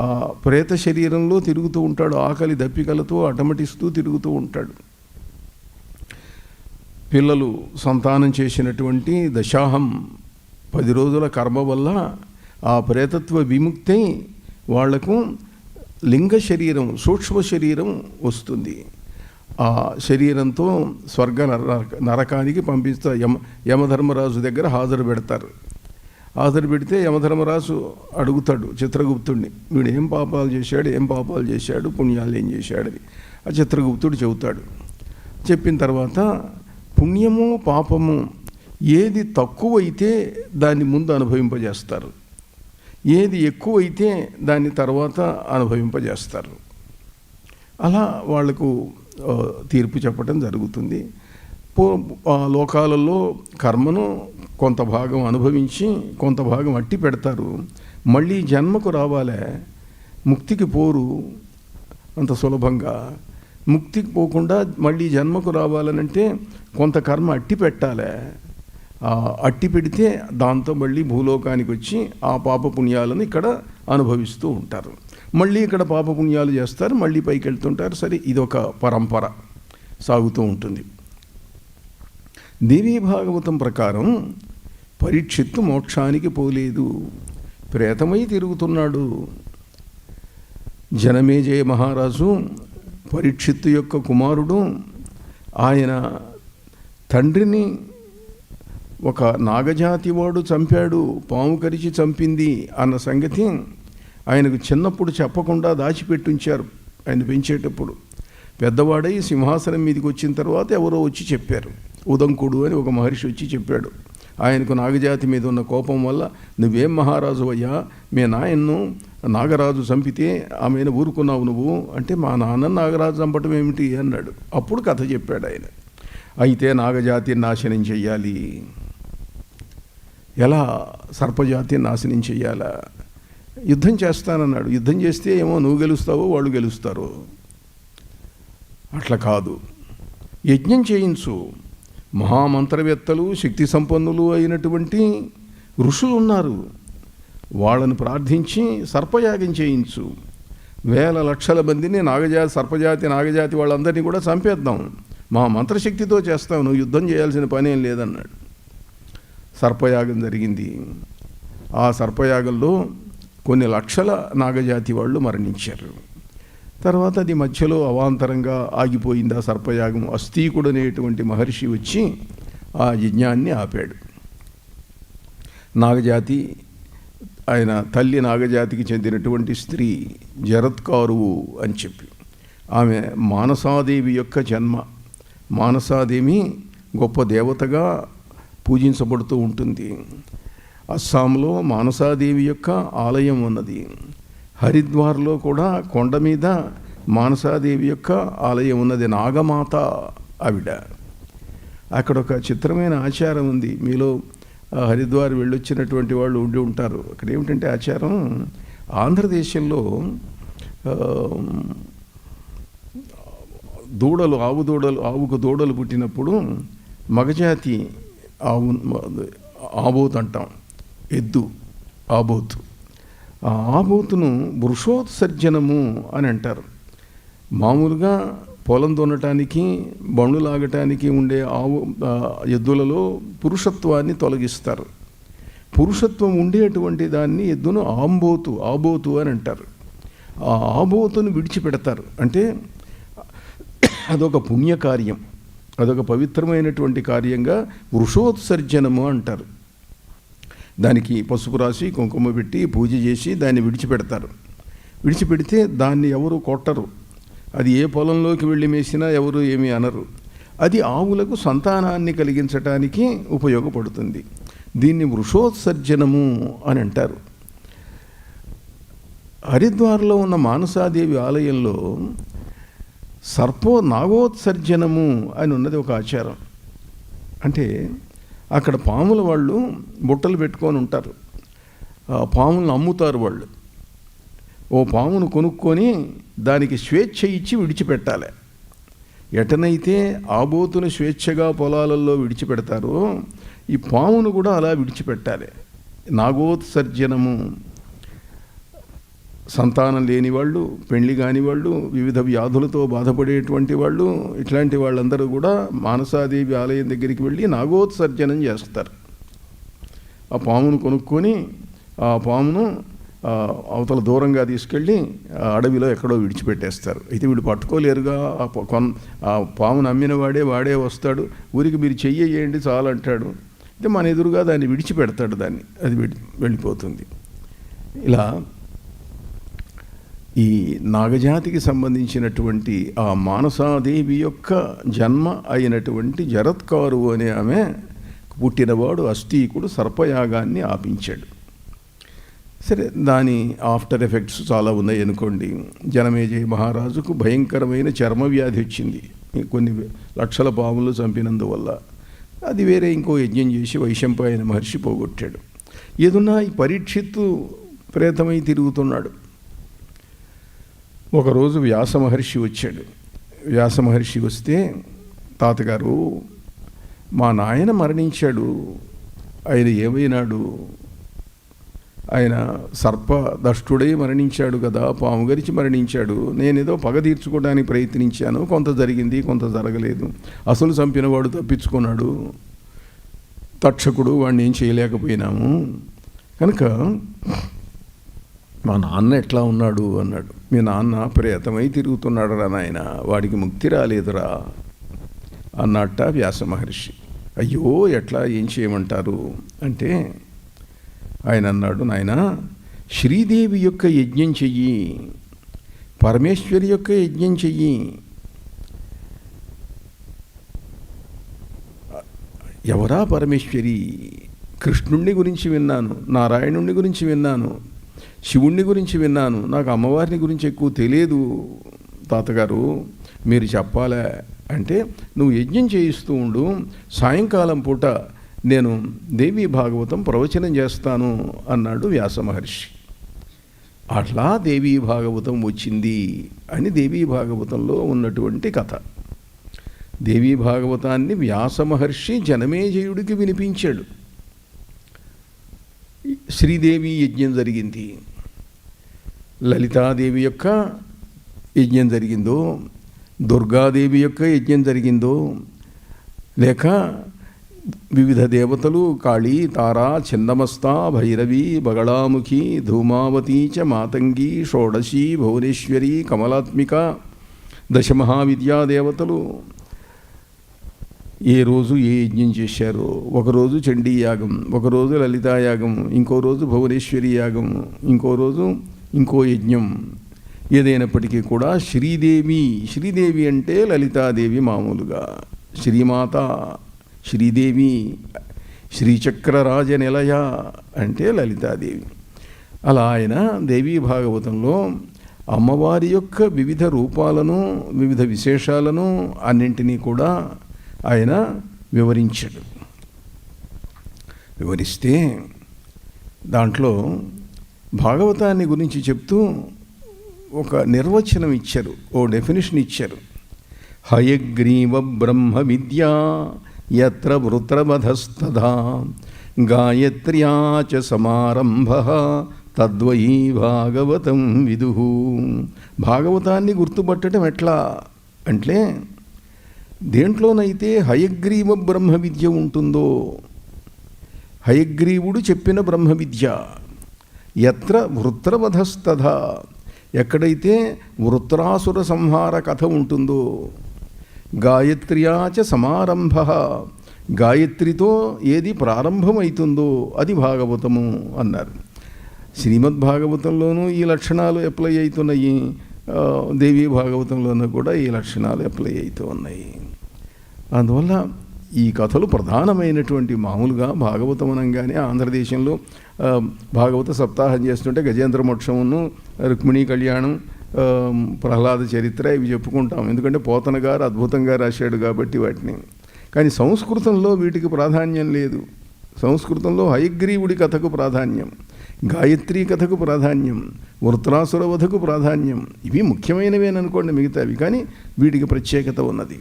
ఆ ప్రేత శరీరంలో తిరుగుతూ ఉంటాడు, ఆకలి దప్పికలతో అటమటిస్తూ తిరుగుతూ ఉంటాడు. పిల్లలు సంతానం చేసినటువంటి దశాహం 10 రోజుల కర్మ వల్ల ఆ ప్రేతత్వ విముక్తి వాళ్లకు లింగ శరీరం, సూక్ష్మ శరీరం వస్తుంది. ఆ శరీరంతో స్వర్గ నరకానికి పంపిస్తారు. యమధర్మరాజు దగ్గర హాజరు పెడతారు. హాజరు పెడితే యమధర్మరాజు అడుగుతాడు చిత్రగుప్తుడిని, వీడు ఏం పాపాలు చేశాడు, పుణ్యాలు ఏం చేశాడని. ఆ చిత్రగుప్తుడు చెబుతాడు. చెప్పిన తర్వాత పుణ్యము పాపము ఏది తక్కువైతే దాన్ని ముందు అనుభవింపజేస్తారు, ఏది ఎక్కువైతే దాన్ని తర్వాత అనుభవింపజేస్తారు. అలా వాళ్లకు తీర్పు చెప్పడం జరుగుతుంది. లోకాలలో కర్మను కొంత భాగం అనుభవించి కొంత భాగం అట్టి పెడతారు. మళ్ళీ జన్మకు రావాలే, ముక్తికి పోరు అంత సులభంగా. ముక్తికి పోకుండా మళ్ళీ జన్మకు రావాలనంటే కొంత కర్మ అట్టి పెట్టాలి. అట్టి పెడితే దాంతో మళ్ళీ భూలోకానికి వచ్చి ఆ పాపపుణ్యాలను ఇక్కడ అనుభవిస్తూ ఉంటారు. మళ్ళీ ఇక్కడ పాపపుణ్యాలు చేస్తారు, మళ్ళీ పైకి వెళ్తుంటారు. సరే, ఇదొక పరంపర సాగుతూ ఉంటుంది. దేవీ భాగవతం ప్రకారం పరీక్షిత్తు మోక్షానికి పోలేదు, ప్రేతమై తిరుగుతున్నాడు. జనమేజయ మహారాజు పరీక్షిత్తు యొక్క కుమారుడు. ఆయన తండ్రిని ఒక నాగజాతి వాడు చంపాడు, పాము కరిచి చంపింది అన్న సంగతి ఆయనకు చిన్నప్పుడు చెప్పకుండా దాచిపెట్టించారు. ఆయన పెంచేటప్పుడు పెద్దవాడై సింహాసనం మీదకి వచ్చిన తర్వాత ఎవరో వచ్చి చెప్పారు. ఉదంకుడు అని ఒక మహర్షి వచ్చి చెప్పాడు. ఆయనకు నాగజాతి మీద ఉన్న కోపం వల్ల, నువ్వేం మహారాజు అయ్యా, మీ నాయన్ను నాగరాజు చంపితే ఆమెను ఊరుకున్నావు నువ్వు అంటే, మా నాన్న నాగరాజు చంపటం ఏమిటి అన్నాడు. అప్పుడు కథ చెప్పాడు ఆయన. అయితే నాగజాతిని నాశనం చెయ్యాలి, ఎలా సర్పజాతిని నాశనం చెయ్యాలా, యుద్ధం చేస్తానన్నాడు. యుద్ధం చేస్తే ఏమో నువ్వు గెలుస్తావో వాళ్ళు గెలుస్తారో, అట్లా కాదు, యజ్ఞం చేయించు. మహామంత్రవేత్తలు శక్తి సంపన్నులు అయినటువంటి ఋషులు ఉన్నారు, వాళ్ళను ప్రార్థించి సర్పయాగం చేయించు. వేల లక్షల మందిని సర్పజాతి నాగజాతి వాళ్ళందరినీ కూడా చంపేద్దాం, మా మంత్రశక్తితో చేస్తాం, నువ్వు యుద్ధం చేయాల్సిన పనేం లేదన్నాడు. సర్పయాగం జరిగింది. ఆ సర్పయాగంలో కొన్ని లక్షల నాగజాతి వాళ్ళు మరణించారు. తర్వాత అది మధ్యలో అవాంతరంగా ఆగిపోయింది ఆ సర్పయాగం. అస్తీకుడు అనేటువంటి మహర్షి వచ్చి ఆ యజ్ఞాన్ని ఆపాడు. నాగజాతి, ఆయన తల్లి నాగజాతికి చెందినటువంటి స్త్రీ జరత్కారువు అని చెప్పి, ఆమె మానసాదేవి యొక్క జన్మ. మానసాదేవి గొప్ప దేవతగా పూజించబడుతూ ఉంటుంది. అస్సాంలో మానసాదేవి యొక్క ఆలయం ఉన్నది. హరిద్వార్లో కూడా కొండ మీద మానసాదేవి యొక్క ఆలయం ఉన్నది. నాగమాత ఆవిడ. అక్కడ ఒక చిత్రమైన ఆచారం ఉంది. మీలో హరిద్వార్ వెళ్ళొచ్చినటువంటి వాళ్ళు ఉండి ఉంటారు. అక్కడ ఏమిటంటే ఆచారం, ఆంధ్రదేశంలో ఆవుకు దూడలు పుట్టినప్పుడు మగజాతి ఆబోతు అంటాం, ఎద్దు ఆబోతు. ఆ ఆబోతును వృషోత్సర్జనము అని అంటారు. మామూలుగా పొలం దున్నటానికి, బండ్లు లాగటానికి ఉండే ఎద్దులలో పురుషత్వాన్ని తొలగిస్తారు. పురుషత్వం ఉండేటువంటి దాన్ని ఎద్దును ఆబోతు అని అంటారు. ఆ ఆబోతును విడిచిపెడతారు. అంటే అదొక పుణ్యకార్యం, అదొక పవిత్రమైనటువంటి కార్యంగా వృషోత్సర్జనము అంటారు. దానికి పసుపు రాసి కుంకుమ పెట్టి పూజ చేసి దాన్ని విడిచిపెడతారు. విడిచిపెడితే దాన్ని ఎవరు కొట్టరు. అది ఏ పొలంలోకి వెళ్ళి మేసినా ఎవరు ఏమీ అనరు. అది ఆవులకు సంతానాన్ని కలిగించటానికి ఉపయోగపడుతుంది. దీన్ని వృషోత్సర్జనము అని అంటారు. హరిద్వార్లో ఉన్న మానసాదేవి ఆలయంలో నాగోత్సర్జనము అని ఉన్నది ఒక ఆచారం. అంటే అక్కడ పాముల వాళ్ళు బుట్టలు పెట్టుకొని ఉంటారు. పాములను అమ్ముతారు వాళ్ళు. ఓ పామును కొనుక్కొని దానికి స్వేచ్ఛ ఇచ్చి విడిచిపెట్టాలి. ఎటనైతే ఆబోతును స్వేచ్ఛగా పొలాలలో విడిచిపెడతారో ఈ పామును కూడా అలా విడిచిపెట్టాలి. నాగోత్సర్జనము. సంతానం లేని వాళ్ళు, పెళ్లి కాని వాళ్ళు, వివిధ వ్యాధులతో బాధపడేటువంటి వాళ్ళు, ఇట్లాంటి వాళ్ళందరూ కూడా మానసాదేవి ఆలయం దగ్గరికి వెళ్ళి నాగోత్సర్జనం చేస్తారు. ఆ పామును కొనుక్కొని ఆ పామును అవతల దూరంగా తీసుకెళ్ళి అడవిలో ఎక్కడో విడిచిపెట్టేస్తారు. అయితే వీడు పట్టుకోలేరుగా. ఆ పామును అమ్మిన వాడే వస్తాడు, ఊరికి మీరు చెయ్యేయండి చాలంటాడు. అయితే మన ఎదురుగా దాన్ని విడిచిపెడతాడు, దాన్ని అది వెళ్ళిపోతుంది. ఇలా ఈ నాగజాతికి సంబంధించినటువంటి ఆ మానసాదేవి యొక్క జన్మ అయినటువంటి జరత్కారు అనే ఆమె పుట్టినవాడు అస్థీకుడు సర్పయాగాన్ని ఆపించాడు. సరే, దాని ఆఫ్టర్ ఎఫెక్ట్స్ చాలా ఉన్నాయి అనుకోండి. జనమేజయ మహారాజుకు భయంకరమైన చర్మవ్యాధి వచ్చింది, కొన్ని లక్షల పాములు చంపినందువల్ల. అది వేరే ఇంకో యజ్ఞం చేసి వైశంపాయన మహర్షి పోగొట్టాడు. ఏదున్నా ఈ పరీక్షిత్తు ప్రేతమై తిరుగుతున్నాడు. ఒకరోజు వ్యాస మహర్షి వచ్చాడు. వ్యాస మహర్షి వస్తే, తాతగారు మా నాయన మరణించాడు, ఆయన ఏమైనాడు? ఆయన సర్పదష్టుడై మరణించాడు కదా, పాము గరిచి మరణించాడు. నేనేదో పగ తీర్చుకోవడానికి ప్రయత్నించాను, కొంత జరిగింది కొంత జరగలేదు. అసలు చంపినవాడు తప్పించుకున్నాడు, తక్షకుడు వాడిని ఏం చేయలేకపోయినాము. కనుక మా నాన్న ఎట్లా ఉన్నాడు అన్నాడు. మీ నాన్న ప్రేతమై తిరుగుతున్నాడు రా నాయన, వాడికి ముక్తి రాలేదురా అన్నట్ట వ్యాస మహర్షి. అయ్యో ఎట్లా, ఏం చేయమంటారు అంటే ఆయన అన్నాడు, నాయన శ్రీదేవి యొక్క యజ్ఞం చెయ్యి, పరమేశ్వరి యొక్క యజ్ఞం చెయ్యి. ఎవరా పరమేశ్వరి? కృష్ణుణ్ణి గురించి విన్నాను, నారాయణుణ్ణి గురించి విన్నాను, శివుణ్ణి గురించి విన్నాను, నాకు అమ్మవారిని గురించి ఎక్కువ తెలియదు తాతగారు, మీరు చెప్పాలా అంటే, నువ్వు యజ్ఞం చేయిస్తూ ఉండు, సాయంకాలం పూట నేను దేవీ భాగవతం ప్రవచనం చేస్తాను అన్నాడు వ్యాస మహర్షి. అట్లా దేవీ భాగవతం వచ్చింది అని దేవీ భాగవతంలో ఉన్నటువంటి కథ. దేవీ భాగవతాన్ని వ్యాస మహర్షి జనమేజయుడికి వినిపించాడు. శ్రీదేవి యజ్ఞం జరిగింది, లలితాదేవి యొక్క యజ్ఞం జరిగిందో, దుర్గాదేవి యొక్క యజ్ఞం జరిగిందో, లేక వివిధ దేవతలు కాళీ, తారా, చిన్నమస్తా, భైరవి, బగళాముఖి, ధూమావతి చ మాతంగి, షోడశి, భువనేశ్వరి, కమలాత్మిక, దశమహావిద్యాదేవతలు ఏ రోజు ఏ యజ్ఞం చేశారో, ఒకరోజు చండీ యాగం, ఒకరోజు లలితాయాగం, ఇంకో రోజు భువనేశ్వరి యాగం, ఇంకో రోజు ఇంకో యజ్ఞం. ఏదైనప్పటికీ కూడా శ్రీదేవి అంటే లలితాదేవి మామూలుగా, శ్రీమాత శ్రీదేవి, శ్రీచక్రరాజ నిలయ అంటే లలితాదేవి. అలా ఆయన దేవీ భాగవతంలో అమ్మవారి యొక్క వివిధ రూపాలను, వివిధ విశేషాలను అన్నింటినీ కూడా ఆయన వివరించాడు. వివరిస్తే దాంట్లో భాగవతాన్ని గురించి చెప్తూ ఒక నిర్వచనం ఇచ్చారు, ఓ డెఫినిషన్ ఇచ్చారు. హయగ్రీవ బ్రహ్మ విద్యా యత్ర వృత్రమధస్తథా గాయత్ర్యా చ సమారంభః తద్వై భాగవతం విదుః. భాగవతాన్ని గుర్తుపట్టడం ఎట్లా అంటే, దేంట్లోనైతే హయగ్రీవ బ్రహ్మ విద్య ఉంటుందో, హయగ్రీవుడు చెప్పిన బ్రహ్మ విద్య, యత్ర వృత్రవధస్తథా, ఎక్కడైతే వృత్రాసుర సంహార కథ ఉంటుందో, గాయత్ర్యా చ సమారంభః, గాయత్రితో ఏది ప్రారంభమవుతుందో అది భాగవతము అన్నారు. శ్రీమద్భాగవతంలోనూ ఈ లక్షణాలు అప్లై అవుతున్నాయి, దేవీ భాగవతంలోనూ కూడా ఈ లక్షణాలు అప్లై అవుతూ ఉన్నాయి. అందువల్ల ఈ కథలు ప్రధానమైనటువంటి, మామూలుగా భాగవతం అనగానే ఆంధ్రదేశంలో భాగవత సప్తాహం చేస్తుంటే గజేంద్ర మోక్షమును, రుక్మిణీ కళ్యాణం, ప్రహ్లాద చరిత్ర ఇవి చెప్పుకుంటాం. ఎందుకంటే పోతన గారు అద్భుతంగా రాశాడు కాబట్టి వాటిని. కానీ సంస్కృతంలో వీటికి ప్రాధాన్యం లేదు. సంస్కృతంలో హయగ్రీవుడి కథకు ప్రాధాన్యం, గాయత్రీ కథకు ప్రాధాన్యం, వృత్రాసుర వధకు ప్రాధాన్యం. ఇవి ముఖ్యమైనవేననుకోండి మిగతావి, కానీ వీటికి ప్రత్యేకత ఉన్నది.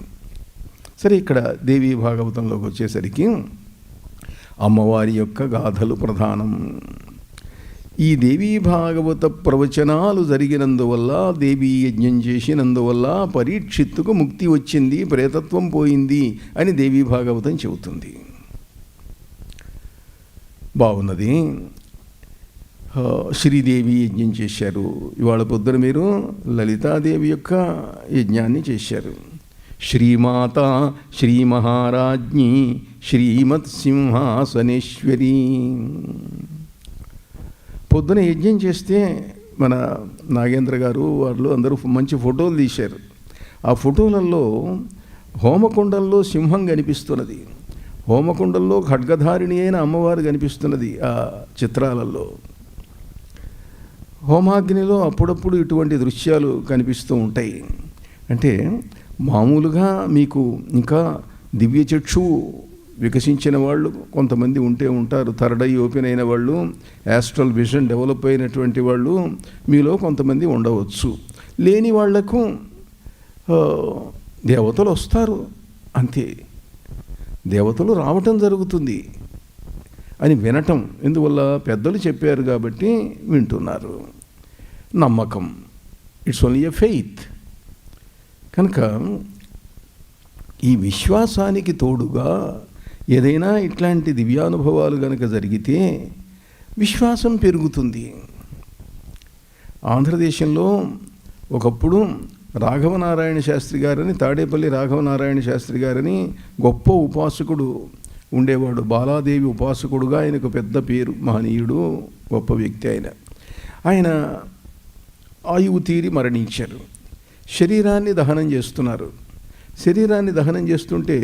సరే, ఇక్కడ దేవీ భాగవతంలోకి వచ్చేసరికి అమ్మవారి యొక్క గాథలు ప్రధానం. ఈ దేవీ భాగవత ప్రవచనాలు జరిగినందువల్ల, దేవీ యజ్ఞం చేసినందువల్ల పరీక్షిత్తుకు ముక్తి వచ్చింది, ప్రేతత్వం పోయింది అని దేవీ భాగవతం చెబుతుంది. బాగున్నది. శ్రీదేవి యజ్ఞం చేశారు. ఇవాళ పొద్దున మీరు లలితాదేవి యొక్క యజ్ఞాన్ని చేశారు. శ్రీమాత శ్రీ మహారాజ్ఞి శ్రీమత్ సింహాసనేశ్వరి. పొద్దున యజ్ఞం చేస్తే మన నాగేంద్ర గారు వాళ్ళు అందరూ మంచి ఫోటోలు తీశారు. ఆ ఫోటోలలో హోమకుండంలో సింహం కనిపిస్తున్నది, హోమకుండంలో ఖడ్గధారిణి అయిన అమ్మవారు కనిపిస్తున్నది. ఆ చిత్రాలలో హోమాగ్నిలో అప్పుడప్పుడు ఇటువంటి దృశ్యాలు కనిపిస్తూ ఉంటాయి. అంటే మామూలుగా మీకు ఇంకా దివ్య చక్షువు వికసించిన వాళ్ళు కొంతమంది ఉంటారు. థర్డ్ ఐ ఓపెన్ అయిన వాళ్ళు, యాస్ట్రల్ విజన్ డెవలప్ అయినటువంటి వాళ్ళు మీలో కొంతమంది ఉండవచ్చు. లేని వాళ్లకు దేవతలు వస్తారు అంతే, దేవతలు రావటం జరుగుతుంది అని వినటం. ఎందువల్ల పెద్దలు చెప్పారు కాబట్టి వింటున్నారు. నమ్మకం, ఇట్స్ ఓన్లీ ఎ ఫెయిత్. కనుక ఈ విశ్వాసానికి తోడుగా ఏదైనా ఇట్లాంటి దివ్యానుభవాలు కనుక జరిగితే విశ్వాసం పెరుగుతుంది. ఆంధ్రదేశంలో ఒకప్పుడు రాఘవనారాయణ శాస్త్రి గారని, తాడేపల్లి రాఘవనారాయణ శాస్త్రి గారని గొప్ప ఉపాసకుడు ఉండేవాడు. బాలాదేవి ఉపాసకుడుగా ఆయనకు పెద్ద పేరు, మహనీయుడు, గొప్ప వ్యక్తి. ఆయన ఆయువు తీరి మరణించారు. శరీరాన్ని దహనం చేస్తున్నారు. శరీరాన్ని దహనం చేస్తుంటే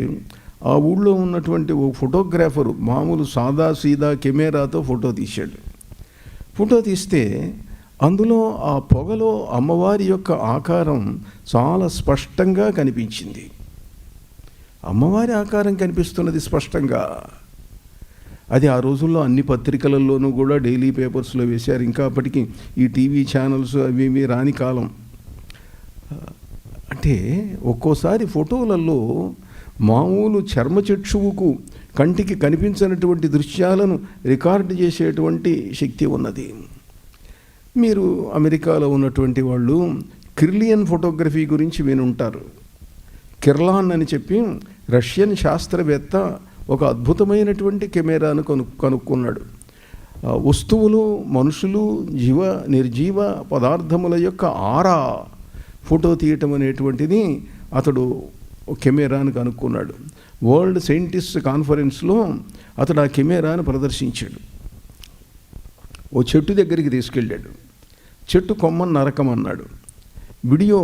ఆ ఊళ్ళో ఉన్నటువంటి ఓ ఫోటోగ్రాఫరు మామూలు సాదా సీదా కెమెరాతో ఫోటో తీశాడు. ఫోటో తీస్తే అందులో ఆ పొగలో అమ్మవారి యొక్క ఆకారం చాలా స్పష్టంగా కనిపించింది. అమ్మవారి ఆకారం కనిపిస్తున్నది స్పష్టంగా. అది ఆ రోజుల్లో అన్ని పత్రికలలోనూ కూడా డైలీ పేపర్స్లో వేశారు. ఇంకా అప్పటికి ఈ టీవీ ఛానల్స్ అవి ఇవి రాని కాలం. అంటే ఒక్కోసారి ఫోటోలలో మామూలు చర్మచక్షువుకు కంటికి కనిపించినటువంటి దృశ్యాలను రికార్డు చేసేటువంటి శక్తి ఉన్నది. మీరు అమెరికాలో ఉన్నటువంటి వాళ్ళు కిర్లియన్ ఫోటోగ్రఫీ గురించి వినుంటారు. కిర్లాన్ అని చెప్పి రష్యన్ శాస్త్రవేత్త ఒక అద్భుతమైనటువంటి కెమెరాను కనుక్కున్నాడు. వస్తువులు, మనుషులు, జీవ నిర్జీవ పదార్థముల యొక్క ఆరా ఫోటో తీయటం అనేటువంటిది అతడు కెమెరాను కనుక్కున్నాడు. వరల్డ్ సైంటిస్ట్ కాన్ఫరెన్స్లో అతడు ఆ కెమెరాను ప్రదర్శించాడు. ఓ చెట్టు దగ్గరికి తీసుకెళ్ళాడు. చెట్టు కొమ్మను నరకమన్నాడు. వీడియో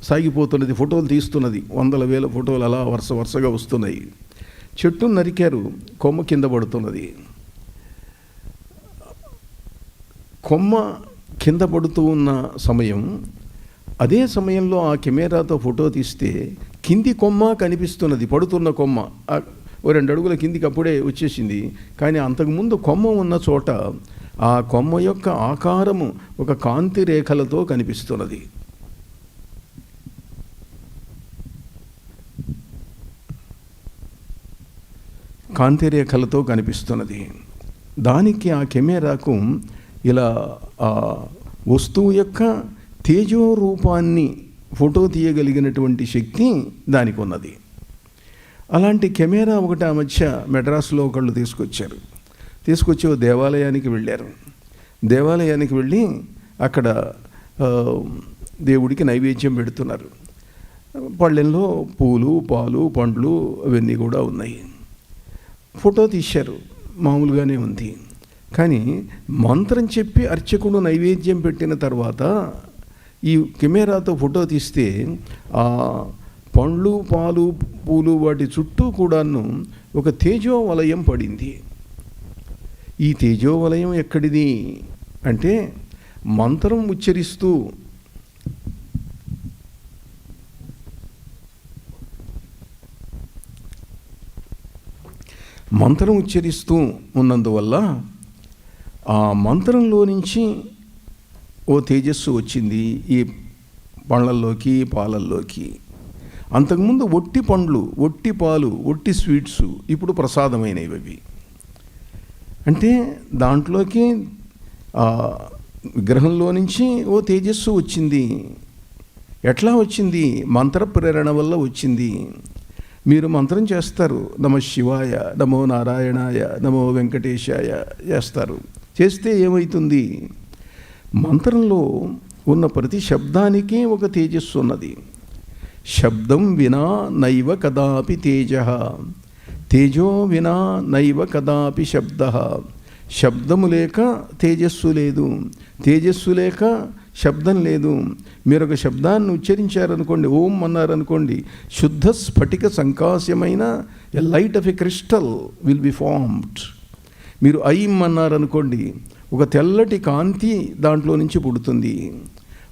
సాగిపోతున్నది, ఫోటోలు తీస్తున్నది, వందల వేల ఫోటోలు అలా వరుసగా వస్తున్నాయి. చెట్టును నరికారు, కొమ్మ కింద పడుతున్నది. కొమ్మ కింద పడుతూ ఉన్న సమయం, అదే సమయంలో ఆ కెమెరాతో ఫోటో తీస్తే కింది కొమ్మ కనిపిస్తున్నది, పడుతున్న కొమ్మ ఓ 2 అడుగుల కిందికి అప్పుడే వచ్చేసింది. కానీ అంతకుముందు కొమ్మ ఉన్న చోట ఆ కొమ్మ యొక్క ఆకారము ఒక కాంతి రేఖలతో కనిపిస్తున్నది. కాంతి రేఖలతో కనిపిస్తున్నది. దానికి ఆ కెమెరాకు ఇలా ఆ వస్తువు యొక్క తేజో రూపాన్ని ఫోటో తీయగలిగినటువంటి శక్తి దానికి ఉన్నది. అలాంటి కెమెరా ఒకటి ఆ మధ్య మెడ్రాస్లో ఒకళ్ళు తీసుకొచ్చి ఓ దేవాలయానికి వెళ్ళారు. దేవాలయానికి వెళ్ళి అక్కడ దేవుడికి నైవేద్యం పెడుతున్నారు. పళ్ళెంలో పూలు, పాలు, పండ్లు అవన్నీ కూడా ఉన్నాయి. ఫోటో తీశారు, మామూలుగానే ఉంది. కానీ మంత్రం చెప్పి అర్చకుడు నైవేద్యం పెట్టిన తర్వాత ఈ కెమెరాతో ఫోటో తీస్తే ఆ పండ్లు, పాలు, పూలు వాటి చుట్టూ కూడాను ఒక తేజో వలయం పడింది. ఈ తేజో వలయం ఎక్కడిది అంటే మంత్రం ఉచ్చరిస్తూ ఉన్నందువల్ల ఆ మంత్రంలో నుంచి ఓ తేజస్సు వచ్చింది ఈ పండ్లల్లోకి, పాలల్లోకి. అంతకుముందు ఒట్టి పండ్లు, ఒట్టి పాలు, ఒట్టి స్వీట్స్ ఇప్పుడు ప్రసాదమైనవి అవి. అంటే దాంట్లోకి విగ్రహంలో నుంచి ఓ తేజస్సు వచ్చింది. ఎట్లా వచ్చింది? మంత్ర ప్రేరణ వల్ల వచ్చింది. మీరు మంత్రం చేస్తారు, నమ శివాయ, నమో నారాయణాయ, నమో వెంకటేశాయ చేస్తారు. చేస్తే ఏమవుతుంది? మంత్రంలో ఉన్న ప్రతి శబ్దానికి ఒక తేజస్సు ఉన్నది. శబ్దం వినా నైవ కదాపి తేజ, తేజో వినా నైవ కదాపి శబ్ద. శబ్దము లేక తేజస్సు లేదు, తేజస్సు లేక శబ్దం లేదు. మీరు ఒక శబ్దాన్ని ఉచ్చరించారనుకోండి, ఓం అన్నారనుకోండి, శుద్ధ స్ఫటిక సంకాశమైన a light of a crystal will be formed. మీరు ఐం అన్నారనుకోండి, ఒక తెల్లటి కాంతి దాంట్లో నుంచి పుడుతుంది.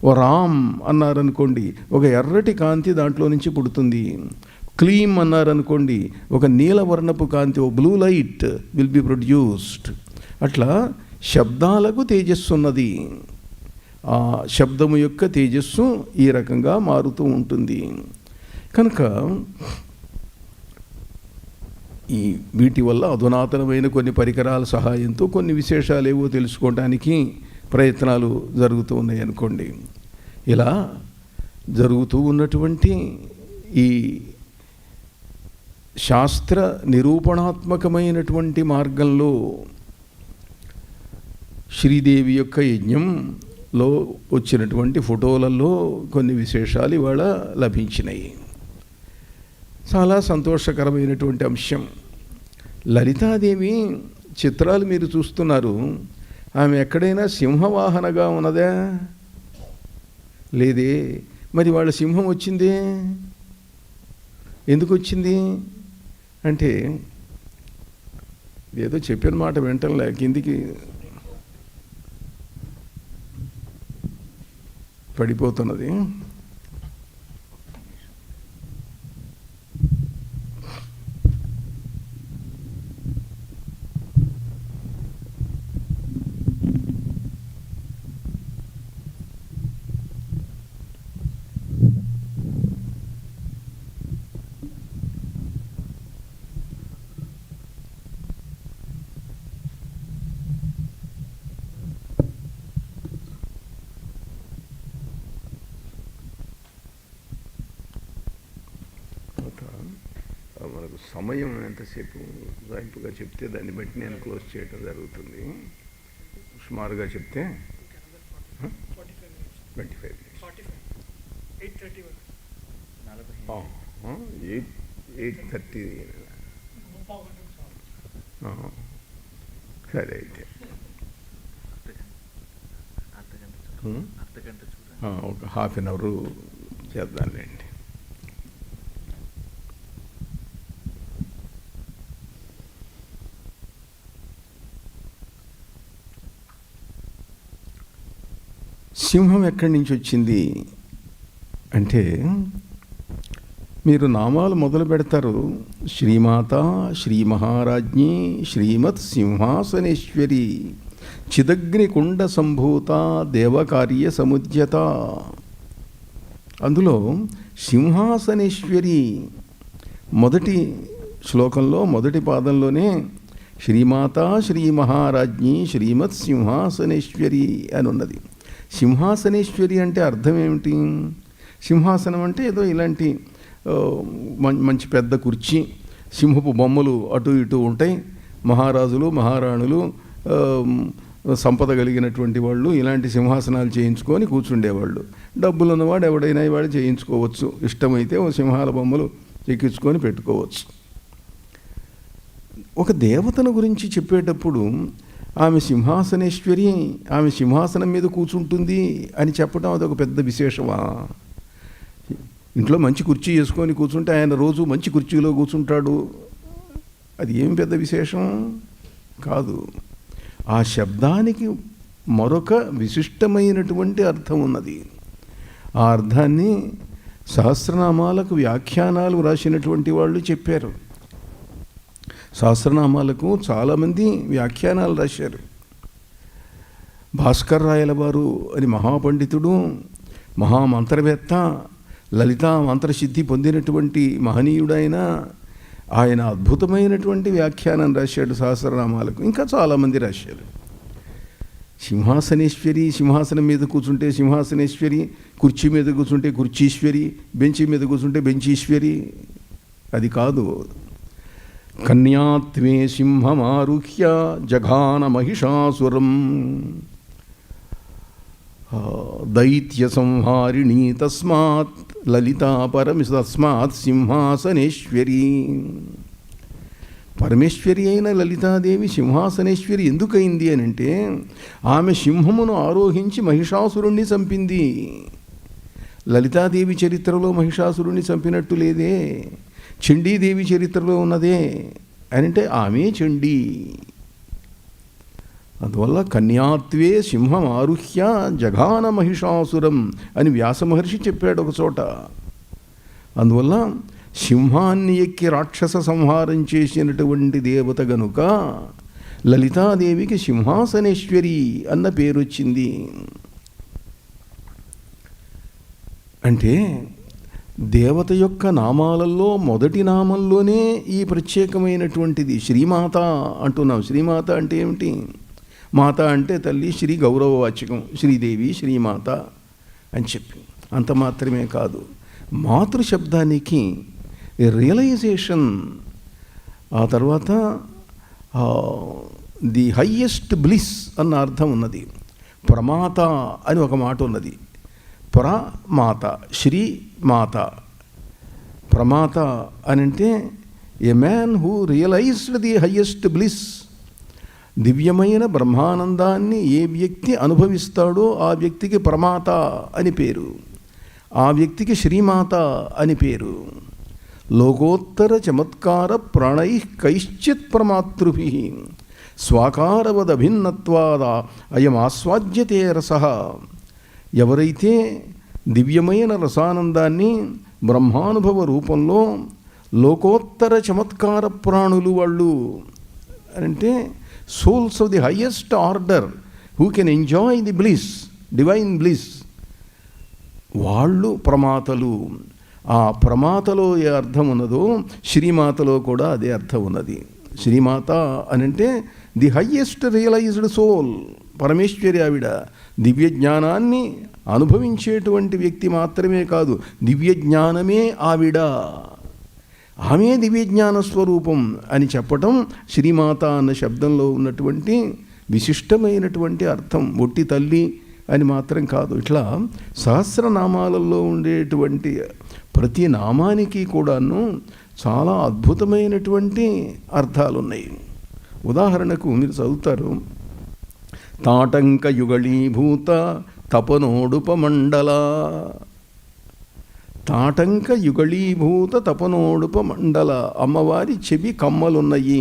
ఓ రామ్ అన్నారనుకోండి, ఒక ఎర్రటి కాంతి దాంట్లో నుంచి పుడుతుంది. క్లీం అన్నారనుకోండి, ఒక నీలవర్ణపు కాంతి, ఓ blue light will be produced. అట్లా శబ్దాలకు తేజస్సు ఉన్నది. ఆ శబ్దము యొక్క తేజస్సు ఈ రకంగా మారుతూ ఉంటుంది. కనుక ఈ వీటి వల్ల అధునాతనమైన కొన్ని పరికరాల సహాయంతో కొన్ని విశేషాలు ఏవో తెలుసుకోవడానికి ప్రయత్నాలు జరుగుతూ ఉన్నాయి అనుకోండి. ఇలా జరుగుతూ ఉన్నటువంటి ఈ శాస్త్ర నిరూపణాత్మకమైనటువంటి మార్గంలో శ్రీదేవి యొక్క యజ్ఞంలో వచ్చినటువంటి ఫోటోలలో కొన్ని విశేషాలు ఇవాళ లభించినాయి. చాలా సంతోషకరమైనటువంటి అంశం. లలితాదేవి చిత్రాలు మీరు చూస్తున్నారు. ఆమె ఎక్కడైనా సింహవాహనగా ఉన్నదా? లేదే. మరి వాళ్ళ సింహం వచ్చిందే, ఎందుకు వచ్చింది అంటే ఏదో చెప్పిన మాట వింటంలే, కిందికి పడిపోతున్నది. మనకు సమయం ఎంతసేపు జాయింపుగా చెప్తే దాన్ని బట్టి నేను క్లోజ్ చేయడం జరుగుతుంది. సుమారుగా చెప్తే 25 8:30 సరే అయితే ఒక ½ అన్ అవర్ చేద్దాంలేండి. సింహం ఎక్కడి నుంచి వచ్చింది అంటే, మీరు నామాలు మొదలు పెడతారు. శ్రీమాత, శ్రీ మహారాజ్ఞి, శ్రీమత్ సింహాసనేశ్వరి, చిదగ్నికుండ సంభూత, దేవకార్య సముద్యత. అందులో సింహాసనేశ్వరి మొదటి శ్లోకంలో మొదటి పాదంలోనే శ్రీమాత, శ్రీ మహారాజ్ఞి, శ్రీమత్ సింహాసనేశ్వరి అని ఉన్నది. సింహాసనేశ్వరి అంటే అర్థం ఏమిటి? సింహాసనం అంటే ఏదో ఇలాంటి మంచి పెద్ద కుర్చీ, సింహపు బొమ్మలు అటు ఇటు ఉంటాయి. మహారాజులు, మహారాణులు, సంపద కలిగినటువంటి వాళ్ళు ఇలాంటి సింహాసనాలు చేయించుకొని కూర్చుండేవాళ్ళు. డబ్బులు ఉన్నవాడు ఎవడైనా వాడు చేయించుకోవచ్చు. ఇష్టమైతే ఓ సింహాల బొమ్మలు ఎక్కించుకొని పెట్టుకోవచ్చు. ఒక దేవతను గురించి చెప్పేటప్పుడు ఆమె సింహాసనేశ్వరి, ఆమె సింహాసనం మీద కూర్చుంటుంది అని చెప్పడం అదొక పెద్ద విశేషమా? ఇంట్లో మంచి కుర్చీ చేసుకొని కూర్చుంటే ఆయన రోజు మంచి కుర్చీలో కూర్చుంటాడు, అది ఏం పెద్ద విశేషం కాదు. ఆ శబ్దానికి మరొక విశిష్టమైనటువంటి అర్థం ఉన్నది. ఆ అర్థాన్ని సహస్రనామాలకు వ్యాఖ్యానాలు రాసినటువంటి వాళ్ళు చెప్పారు. సహస్రనామాలకు చాలామంది వ్యాఖ్యానాలు రాశారు. భాస్కర్ రాయల వారు అని మహాపండితుడు, మహామంత్రవేత్త, లలితా మంత్రసిద్ధి పొందినటువంటి మహనీయుడైన ఆయన అద్భుతమైనటువంటి వ్యాఖ్యానం రాశాడు సహస్రనామాలకు. ఇంకా చాలామంది రాశారు. సింహాసనేశ్వరి, సింహాసనం మీద కూర్చుంటే సింహాసనేశ్వరి, కుర్చీ మీద కూర్చుంటే కుర్చీశ్వరి, బెంచి మీద కూర్చుంటే బెంచీశ్వరి, అది కాదు. కన్యాత్వే సింహమారుహ్య జఘాన మహిషాసురం దైత్య సంహారిణీ తస్మాత్ లలితా తస్మాత్ సింహాసనేశ్వరి. పరమేశ్వరి అయిన లలితాదేవి సింహాసనేశ్వరి ఎందుకయింది అని అంటే ఆమె సింహమును ఆరోహించి మహిషాసురుణ్ణి చంపింది. లలితాదేవి చరిత్రలో మహిషాసురుణ్ణి చంపినట్టు లేదే, చండీదేవి చరిత్రలో ఉన్నదే అని అంటే ఆమె చండీ. అందువల్ల కన్యాత్వే సింహం ఆరుహ్య జఘాన మహిషాసురం అని వ్యాసమహర్షి చెప్పాడు ఒక చోట. అందువల్ల సింహాన్ని ఎక్కి రాక్షస సంహారం చేసినటువంటి దేవత గనుక లలితాదేవికి సింహాసనేశ్వరి అన్న పేరు వచ్చింది. అంటే దేవత యొక్క నామాలలో మొదటి నామంలోనే ఈ ప్రత్యేకమైనటువంటిది శ్రీమాత అంటున్నాం. శ్రీమాత అంటే ఏమిటి? మాత అంటే తల్లి, శ్రీ గౌరవవాచకం, శ్రీదేవి శ్రీమాత అని చెప్పి. అంత మాత్రమే కాదు, మాతృశబ్దానికి రియలైజేషన్, ఆ తర్వాత ది హయ్యెస్ట్ బ్లిస్ అన్న అర్థం ఉన్నది. ప్రమాత అని ఒక మాట ఉన్నది. ప్రమాత, శ్రీమాత. ప్రమాత అని అంటే a man who realised the highest bliss. దివ్యమైన బ్రహ్మానందాన్ని ఏ వ్యక్తి అనుభవిస్తాడో ఆ వ్యక్తికి ప్రమాత అని పేరు, ఆ వ్యక్తికి శ్రీమాత అని పేరు. లోకోత్తర చమత్కార ప్రాణై కైశ్చిత్ ప్రమాతృభి స్వాకారవదభిన్నత్వాద అయం ఆస్వాద్యతే రసః. ఎవరైతే దివ్యమైన రసానందాన్ని బ్రహ్మానుభవ రూపంలో లోకోత్తర చమత్కార ప్రాణులు వాళ్ళు అంటే souls of the highest order who can enjoy the bliss, divine bliss, వాళ్ళు ప్రమాతలు. ఆ ప్రమాతలో ఏ అర్థం ఉన్నదో శ్రీమాతలో కూడా అదే అర్థం ఉన్నది. శ్రీమాత అని అంటే the highest realised soul, Parameshwari. ఆవిడ దివ్య జ్ఞానాన్ని అనుభవించేటువంటి వ్యక్తి మాత్రమే కాదు, దివ్య జ్ఞానమే ఆవిడ. ఆమె దివ్యజ్ఞాన స్వరూపం అని చెప్పటం శ్రీమాత అన్న శబ్దంలో ఉన్నటువంటి విశిష్టమైనటువంటి అర్థం. ఒట్టి తల్లి అని మాత్రం కాదు, ఇట్లా సహస్రనామాలలో ఉండేటువంటి ప్రతి నామానికి కూడాను చాలా అద్భుతమైనటువంటి అర్థాలు ఉన్నాయి. ఉదాహరణకు మీరు చదువుతారు, తాటంక యుగళీభూత తపనోడుపమండల. తాటంక యుగళీభూత తపనోడుపమండల. అమ్మవారి చెవి కమ్మలున్నాయి.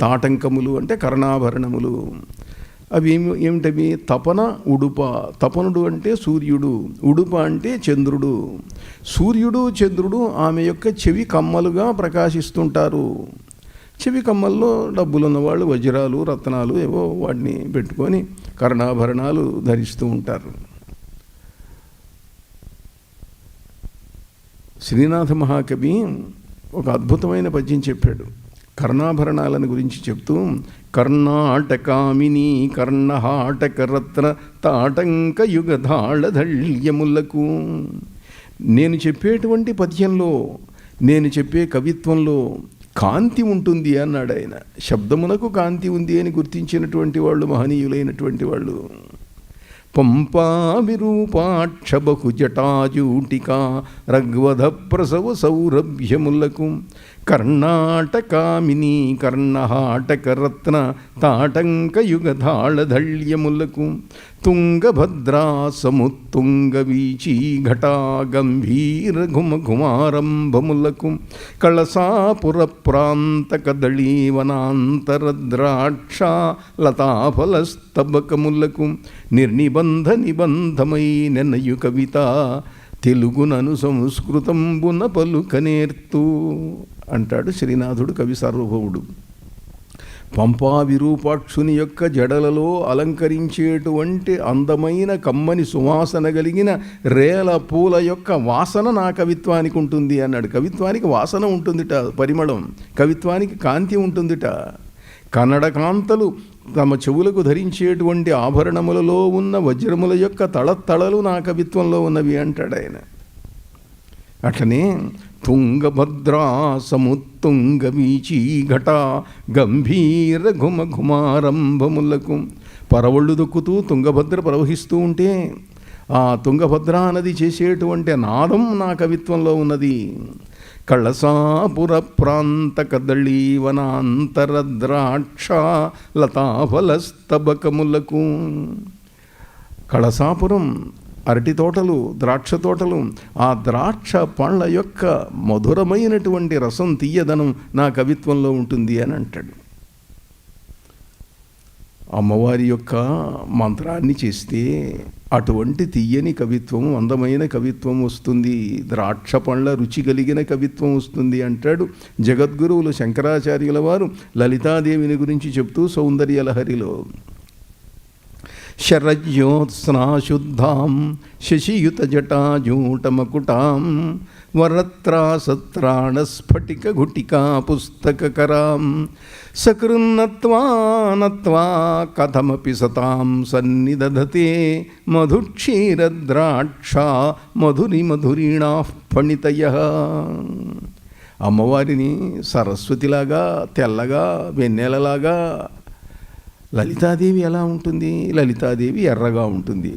తాటంకములు అంటే కర్ణాభరణములు. అవి ఏమిటవి? తపన ఉడుప. తపనుడు అంటే సూర్యుడు, ఉడుప అంటే చంద్రుడు. సూర్యుడు చంద్రుడు ఆమె యొక్క చెవి కమ్మలుగా ప్రకాశిస్తుంటారు. చెవి కమ్మల్లో డబ్బులున్నవాళ్ళు వజ్రాలు రత్నాలు ఏవో వాటిని పెట్టుకొని కర్ణాభరణాలు ధరిస్తూ ఉంటారు. శ్రీనాథ మహాకవి ఒక అద్భుతమైన పద్యం చెప్పాడు కర్ణాభరణాలను గురించి చెప్తూ, కర్ణాటకామిని కర్ణహాటకరత్న తాటంక యుగధాళధళ్యములకు. నేను చెప్పేటువంటి పద్యంలో, నేను చెప్పే కవిత్వంలో కాంతి ఉంటుంది అన్నాడు ఆయన. శబ్దమునకు కాంతి ఉంది అని గుర్తించినటువంటి వాళ్ళు మహనీయులైనటువంటి వాళ్ళు. పంపా విరూపాక్ష బహుజటాజూటికా రగ్వధ ప్రసవ సౌరభ్యములకు కర్ణాటకామిని కర్ణహాటకరత్న తాటంక యుగధాళధళ్యములకు తుంగభద్రా సముత్తుంగ వీచీ ఘటా గంభీర ఘుమఘుమారంభములకు కళసాపుర ప్రాంత కదళీవనాంతరద్రాక్ష లతాఫలస్తబకములకు నిర్నిబంధ నిబంధమై నెనయు కవిత తెలుగునను సంస్కృతంబున పలుకనేర్తూ అంటాడు శ్రీనాథుడు కవి సార్వభౌముడు. పంపా విరూపాక్షుని యొక్క జడలలో అలంకరించేటువంటి అందమైన కమ్మని సువాసన కలిగిన రేల పూల యొక్క వాసన నా కవిత్వానికి ఉంటుంది అన్నాడు. కవిత్వానికి వాసన ఉంటుందిట, పరిమళం. కవిత్వానికి కాంతి ఉంటుందిట. కన్నడ కాంతలు తమ చెవులకు ధరించేటువంటి ఆభరణములలో ఉన్న వజ్రముల యొక్క తళతళలు నా కవిత్వంలో ఉన్నవి అంటాడు ఆయన. అట్లనే తుంగభద్రా సముత్తుంగ వీచీ ఘట గంభీర ఘుమ ఘుమారంభములకు పరవళ్ళు దొక్కుతూ తుంగభద్ర ప్రవహిస్తూ ఉంటే ఆ తుంగభద్రా నది చేసేటువంటి నాదం నా కవిత్వంలో ఉన్నది. కళసాపుర ప్రాంత కదళీవనాంతర ద్రాక్ష లతాఫలస్తబకములకు. కళసాపురం అరటి తోటలు, ద్రాక్ష తోటలు, ఆ ద్రాక్ష పండ్ల యొక్క మధురమైనటువంటి రసం, తీయదనం నా కవిత్వంలో ఉంటుంది అని అంటాడు. అమ్మవారి యొక్క మంత్రాన్ని చేస్తే అటువంటి తీయని కవిత్వం, అందమైన కవిత్వం వస్తుంది, ద్రాక్ష పండ్ల రుచి కలిగిన కవిత్వం వస్తుంది అంటాడు జగద్గురువులు శంకరాచార్యుల వారు లలితాదేవిని గురించి చెప్తూ సౌందర్యలహరిలో. శరజ్యోత్స్నాశుద్ధాం శశియుత జటాజూటమకుటాం వరత్రాసత్రాణ స్ఫటిక ఘుటికా పుస్తకకరాం సకృన్నత్వా నత్వా కథమపి సతాం సన్నిదధతే మధుక్షీరద్రాక్ష మధురి మధురీణా ఫణితయః. అమ్మవారిని సరస్వతిలాగా, తెల్లగా, వెన్నెలలాగా. లలితాదేవి ఎలా ఉంటుంది? లలితాదేవి ఎర్రగా ఉంటుంది.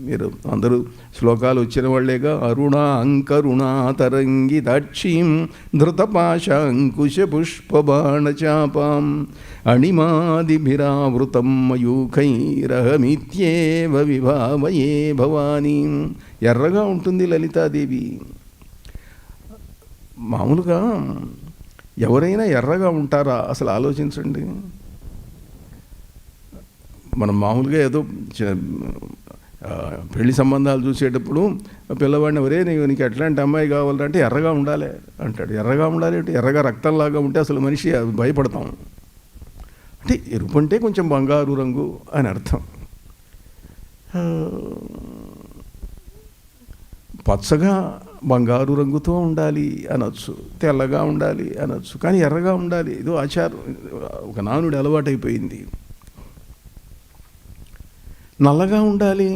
మీరు అందరూ శ్లోకాలు వచ్చిన వాళ్ళేగా. అరుణాంకరుణా తరంగి దాక్షీం ధృతపాశాంకుశ పుష్పబాణచాపాం అణిమాదిభిరావృతం మయూఖైరహమిత్యేవ విభావయే భవానీ. ఎర్రగా ఉంటుంది లలితాదేవి. మామూలుగా ఎవరైనా ఎర్రగా ఉంటారా? అసలు ఆలోచించండి. మనం మామూలుగా ఏదో పెళ్లి సంబంధాలు చూసేటప్పుడు పిల్లవాడిని ఎవరే నీకు ఎట్లాంటి అమ్మాయి కావాలంటే ఎర్రగా ఉండాలి అంటాడు. ఎర్రగా ఉండాలి అంటే ఎర్రగా రక్తంలాగా ఉంటే అసలు మనిషి భయపడతాం. అంటే ఎరుపు అంటే కొంచెం బంగారు రంగు అని అర్థం. పచ్చగా బంగారు రంగుతో ఉండాలి అనొచ్చు, తెల్లగా ఉండాలి అనొచ్చు, కానీ ఎర్రగా ఉండాలి. ఏదో ఆచారం, ఒక నానుడి అలవాటైపోయింది. నల్లగా ఉండాలి,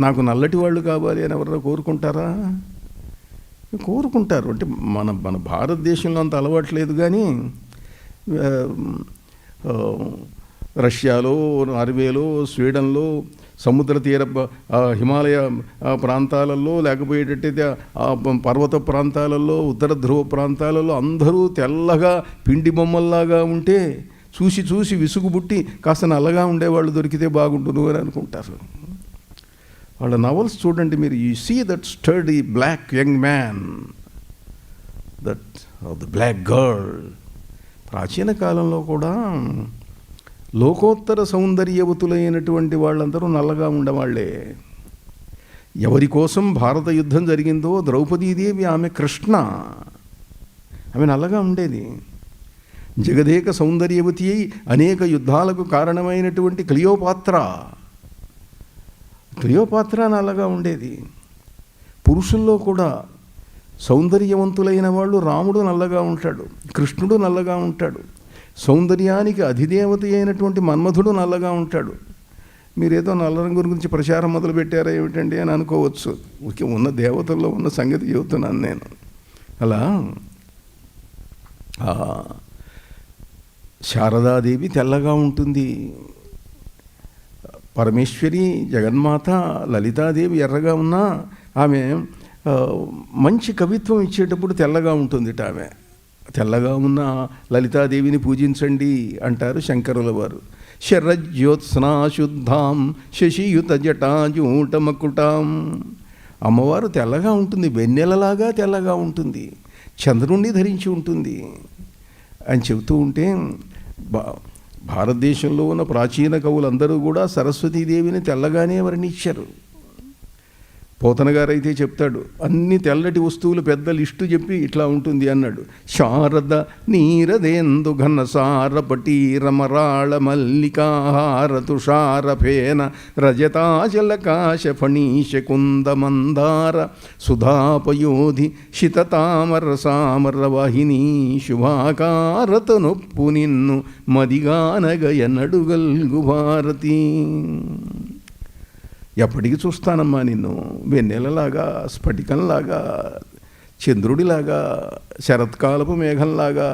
నాకు నల్లటి వాళ్ళు కావాలి అని ఎవరైనా కోరుకుంటారా? కోరుకుంటారు. అంటే మన భారతదేశంలో అంత అలవాట్లేదు, కానీ రష్యాలో, నార్వేలో, స్వీడన్లో, సముద్ర తీర హిమాలయ ప్రాంతాలలో, లేకపోయేటట్టయితే పర్వత ప్రాంతాలలో, ఉత్తర ధ్రువ ప్రాంతాలలో అందరూ తెల్లగా పిండి బొమ్మల్లాగా ఉంటే చూసి చూసి విసుగు పుట్టి కాస్త నల్లగా ఉండేవాళ్ళు దొరికితే బాగుంటుంది అని అనుకుంటారు. వాళ్ళ నవల్స్ చూడండి మీరు. You see that sturdy black young man, that the black girl. ప్రాచీన కాలంలో కూడా లోకోత్తర సౌందర్యవతులైనటువంటి వాళ్ళందరూ నల్లగా ఉండేవాళ్లే. ఎవరి కోసం భారత యుద్ధం జరిగిందో ద్రౌపదీదేవి, ఆమె కృష్ణ, ఆమె నల్లగా ఉండేది. జగదేక సౌందర్యవతి అయి అనేక యుద్ధాలకు కారణమైనటువంటి క్లియోపాత్ర నల్లగా ఉండేది. పురుషుల్లో కూడా సౌందర్యవంతులైన వాళ్ళు, రాముడు నల్లగా ఉంటాడు, కృష్ణుడు నల్లగా ఉంటాడు, సౌందర్యానికి అధిదేవత అయినటువంటి మన్మధుడు నల్లగా ఉంటాడు. మీరేదో నల్ల రంగు గురించి ప్రచారం మొదలుపెట్టారా ఏమిటండి అని అనుకోవచ్చు. ఊరికే ఉన్న దేవతల్లో ఉన్న సంగతి చెబుతున్నాను నేను. అలా శారదాదేవి తెల్లగా ఉంటుంది, పరమేశ్వరి జగన్మాత లలితాదేవి ఎర్రగా ఉన్నా ఆమె మంచి కవిత్వం ఇచ్చేటప్పుడు తెల్లగా ఉంటుంది. ఆమె తెల్లగా ఉన్న లలితాదేవిని పూజించండి అంటారు శంకరుల వారు. శరజ్యోత్స్నాశుద్ధాం శశియుత జటాజూటమకుటాం. అమ్మవారు తెల్లగా ఉంటుంది, వెన్నెలలాగా తెల్లగా ఉంటుంది, చంద్రుణ్ణి ధరించి ఉంటుంది అని చెబుతూ ఉంటే భారతదేశంలో ఉన్న ప్రాచీన కవులందరూ కూడా సరస్వతీదేవిని తెల్లగానే వర్ణించారు. పోతన గారైతే చెప్తాడు, అన్ని తెల్లటి వస్తువులు పెద్ద లిస్టు చెప్పి ఇట్లా ఉంటుంది అన్నాడు. శారద నీరదేందు ఘనసార పటీరమరాళ మల్లికాహార తుషారఫేన రజతాచలకాశ ఫణీశ కుంద మందార సుధాపయోధి శితతామర సామర వాహిని శుభాకారత నొప్పు నిన్ను మదిగానగయ నడుగల్గు భారతి. ఎప్పటికీ చూస్తానమ్మా నిన్ను, వెన్నెలలాగా, స్ఫటికంలాగా, చంద్రుడిలాగా, శరత్కాలపు మేఘంలాగా